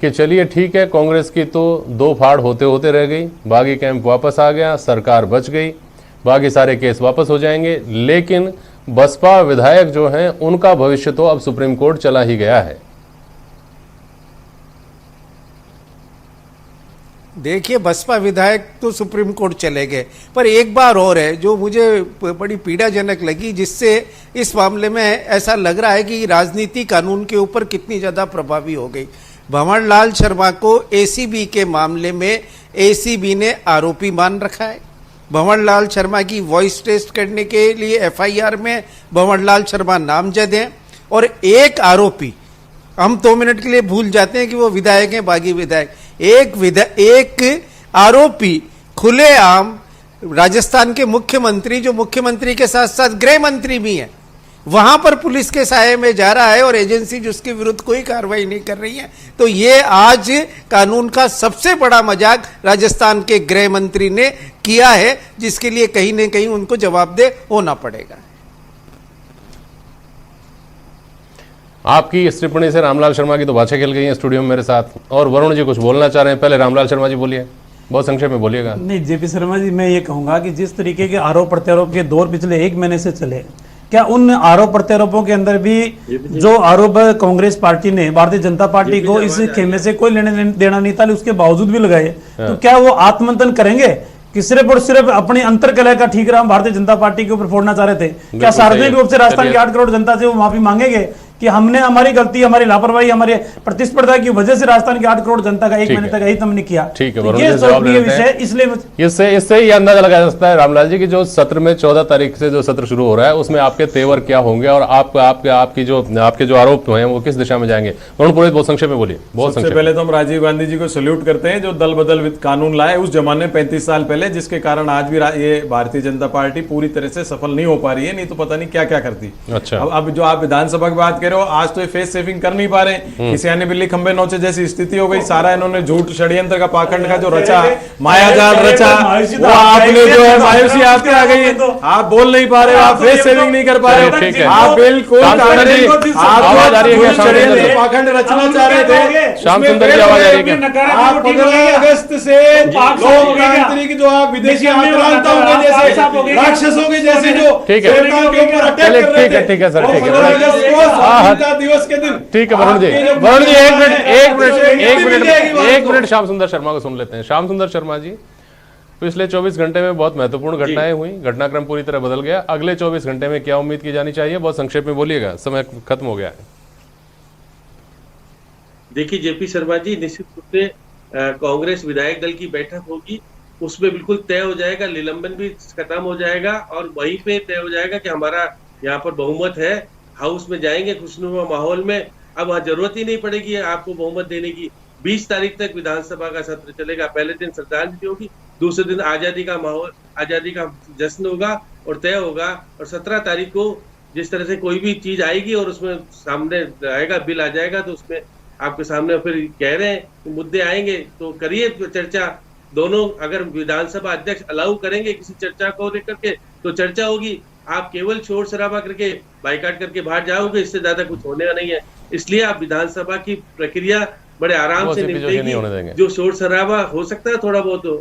कि चलिए ठीक है, कांग्रेस की तो दो फाड़ होते होते रह गई, बागी कैंप वापस आ गया, सरकार बच गई, बाकी सारे केस वापस हो जाएंगे, लेकिन बसपा विधायक जो हैं उनका भविष्य तो अब सुप्रीम कोर्ट चला ही गया है। देखिए, बसपा विधायक तो सुप्रीम कोर्ट चले गए, पर एक बार और है जो मुझे बड़ी पीड़ाजनक लगी, जिससे इस मामले में ऐसा लग रहा है कि राजनीति कानून के ऊपर कितनी ज्यादा प्रभावी हो गई। भंवरलाल शर्मा को एसीबी के मामले में एसीबी ने आरोपी मान रखा है। भंवरलाल शर्मा की वॉइस टेस्ट करने के लिए एफआईआर में भंवरलाल शर्मा नामजद हैं, और एक आरोपी, हम 2 मिनट के लिए भूल जाते हैं कि वो विधायक हैं, बागी विधायक, एक आरोपी खुलेआम राजस्थान के मुख्यमंत्री, जो मुख्यमंत्री के साथ साथ गृह मंत्री भी हैं, वहां पर पुलिस के साये में जा रहा है और एजेंसी जिसके विरुद्ध कोई कार्रवाई नहीं कर रही है। तो ये आज कानून का सबसे बड़ा मजाक राजस्थान के गृह मंत्री ने किया है, जिसके लिए कहीं न कहीं उनको जवाबदेह होना पड़ेगा। आपकी इस टिप्पणी से रामलाल शर्मा की तो बातें खेल गई हैं स्टूडियो में मेरे साथ, और वरुण जी कुछ बोलना चाह रहे हैं। पहले रामलाल शर्मा जी बोलिए, बहुत संक्षेप में बोलिएगा। नहीं, जेपी शर्मा जी, मैं ये कहूंगा कि जिस तरीके के आरोप प्रत्यारोप के दौर पिछले 1 महीने से चले, क्या उन आरोप प्रत्यारोपों के अंदर भी जो आरोप कांग्रेस पार्टी ने भारतीय जनता पार्टी को इस खेमे से कोई लेने देना नहीं था, उसके बावजूद भी लगाए, तो क्या वो आत्ममंथन करेंगे कि सिर्फ और सिर्फ अपनी अंतरकलह का ठीकरा भारतीय जनता पार्टी के ऊपर फोड़ना चाह रहे थे? क्या सार्वजनिक रूप से राजस्थान की 8 करोड़ जनता से वो माफी मांगेंगे कि हमने हमारी गलती, हमारी लापरवाही, हमारे प्रतिस्पर्धा की वजह से राजस्थान की 8 करोड़ जनता का 1 महीने तक हित हमने किया? ठीक है, ये सोचनीय विषय। इसलिए इससे ये अंदाजा लगाया जा सकता है रामलाल जी की जो सत्र में 14 तारीख से जो सत्र शुरू हो रहा है उसमें आपके तेवर क्या होंगे और आपके जो आरोप हैं वो किस दिशा में जाएंगे? वरुण पुरोहित, बहुत संक्षेप में बोलिए। बहुत सबसे पहले तो हम राजीव गांधी जी को सैल्यूट करते हैं जो दल बदल कानून लाए उस जमाने में 35 साल पहले, जिसके कारण आज भी ये भारतीय जनता पार्टी पूरी तरह से सफल नहीं हो पा रही है, नहीं तो पता नहीं क्या क्या करती। अच्छा, अब जो आप विधानसभा की बात कर रहे हो, आज तो ये फेस सेविंग कर नहीं पा रहे, किसी आने बिल्ली खंबे नोचे जैसी स्थिति हो गई। सारा इन्होंने झूठ षड्यंत्र का पाखंड का जो रचा, मायाजाल रचा, वो आपने जो है मायूसी आपके आ गई है। आप बोल नहीं पा रहे, आप फेस सेविंग नहीं कर पा रहे, आप बिल्कुल पाखंड रचना चाह रहे थे। श्याम सुंदर की आवाज आ रही है। आप 15 अगस्त से लोकतांत्रिक जो आप विदेशी आक्रांताओं के जैसे, राक्षसों के जैसे जो सेवकों के ऊपर अटैक कर रहे थे, ठीक है सर, ठीक है दिवस के दिन। ठीक है वरुण जी, एक मिनट श्याम सुंदर शर्मा को सुन लेते हैं। श्याम सुंदर शर्मा जी, पिछले 24 घंटे में बहुत महत्वपूर्ण घटनाएं हुई, घटनाक्रम पूरी तरह बदल गया। अगले 24 घंटे में क्या उम्मीद की जानी चाहिए? बहुत संक्षेप में बोलिएगा, समय खत्म हो गया है। देखिए जेपी शर्मा जी, निश्चित रूप से कांग्रेस विधायक दल की बैठक होगी, उसमें बिल्कुल तय हो जाएगा, निलंबन भी खत्म हो जाएगा और वहीं पे तय हो जाएगा कि हमारा यहाँ पर बहुमत है। हाउस में जाएंगे खुशनुमा माहौल में, अब वहां जरूरत ही नहीं पड़ेगी आपको बहुमत देने की। 20 तारीख तक विधानसभा का सत्र चलेगा। पहले दिन श्रद्धांजलि होगी, दूसरे दिन आजादी का माहौल, आजादी का जश्न होगा और तय होगा। और 17 तारीख को जिस तरह से कोई भी चीज आएगी और उसमें सामने आएगा, बिल आ जाएगा, तो उसमें आपके सामने फिर कह रहे हैं मुद्दे आएंगे तो करिए चर्चा। दोनों अगर विधानसभा अध्यक्ष अलाउ करेंगे किसी चर्चा को लेकर के तो चर्चा होगी। आप केवल शोर शराबा करके बाइकाट करके बाहर जाओगे, इससे ज्यादा कुछ होने का नहीं है। इसलिए आप विधानसभा की प्रक्रिया बड़े आराम से निपटेगी। जो शोर शराबा हो सकता है थोड़ा बहुत हो,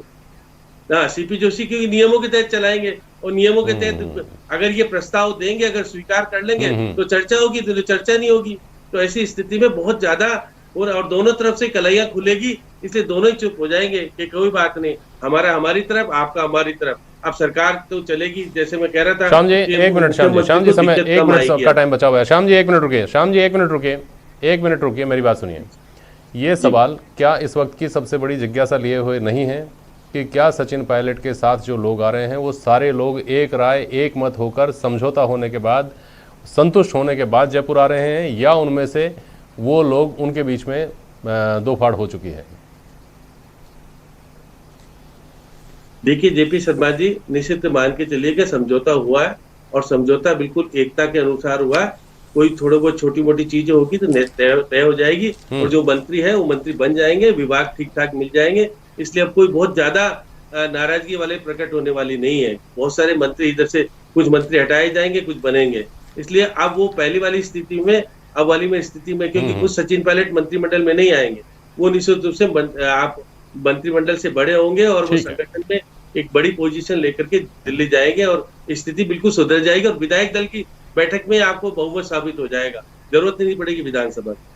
हाँ, सीपी जोशी के नियमों के तहत चलाएंगे और नियमों के तहत अगर ये प्रस्ताव देंगे, अगर स्वीकार कर लेंगे तो चर्चा होगी, तो चर्चा नहीं होगी। तो ऐसी स्थिति में बहुत ज्यादा और दोनों तरफ से कलैया खुलेगी, इसलिए दोनों ही चुप हो जाएंगे कि कोई बात नहीं, हमारा हमारी तरफ, आपका हमारी तरफ। अब सरकार तो चलेगी, जैसे मैं कह रहा था। श्याम जी एक मिनट, श्याम जी समय 1 मिनट का टाइम बचा हुआ है। श्याम जी 1 मिनट रुकिए, श्याम जी 1 मिनट रुकिए, मेरी बात सुनिए। ये सवाल क्या इस वक्त की सबसे बड़ी जिज्ञासा लिए हुए नहीं है कि क्या सचिन पायलट के साथ जो लोग आ रहे हैं वो सारे लोग एक राय एक मत होकर समझौता होने के बाद, संतुष्ट होने के बाद जयपुर आ रहे हैं, या उनमें से वो लोग उनके बीच में दो फाड़ हो चुकी है? देखिए जेपी शर्मा जी, निश्चित मान के चलिए कि समझौता हुआ है और समझौता बिल्कुल एकता के अनुसार हुआ है। कोई थोड़ी बहुत छोटी मोटी चीजें होगी तो तय हो जाएगी और जो मंत्री है वो मंत्री बन जाएंगे, विभाग ठीक ठाक मिल जाएंगे। इसलिए अब कोई बहुत ज्यादा नाराजगी वाले प्रकट होने वाली नहीं है। बहुत सारे मंत्री इधर से, कुछ मंत्री हटाए जाएंगे, कुछ बनेंगे। इसलिए अब वो पहली वाली स्थिति में, अब वाली में स्थिति में, क्योंकि कुछ सचिन पायलट मंत्रिमंडल में नहीं आएंगे, वो निश्चित रूप से आप मंत्रिमंडल से बड़े होंगे और वो ठीक है। संगठन में एक बड़ी पोजीशन लेकर के दिल्ली जाएंगे और स्थिति बिल्कुल सुधर जाएगी और विधायक दल की बैठक में आपको बहुमत साबित हो जाएगा, जरूरत नहीं पड़ेगी विधानसभा की।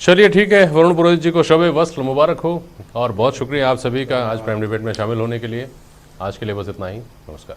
चलिए ठीक है, वरुण पुरोहित जी को शब वस्ल मुबारक हो और बहुत शुक्रिया आप सभी का आज प्राइम डिबेट में शामिल होने के लिए। आज के लिए बस इतना ही, नमस्कार।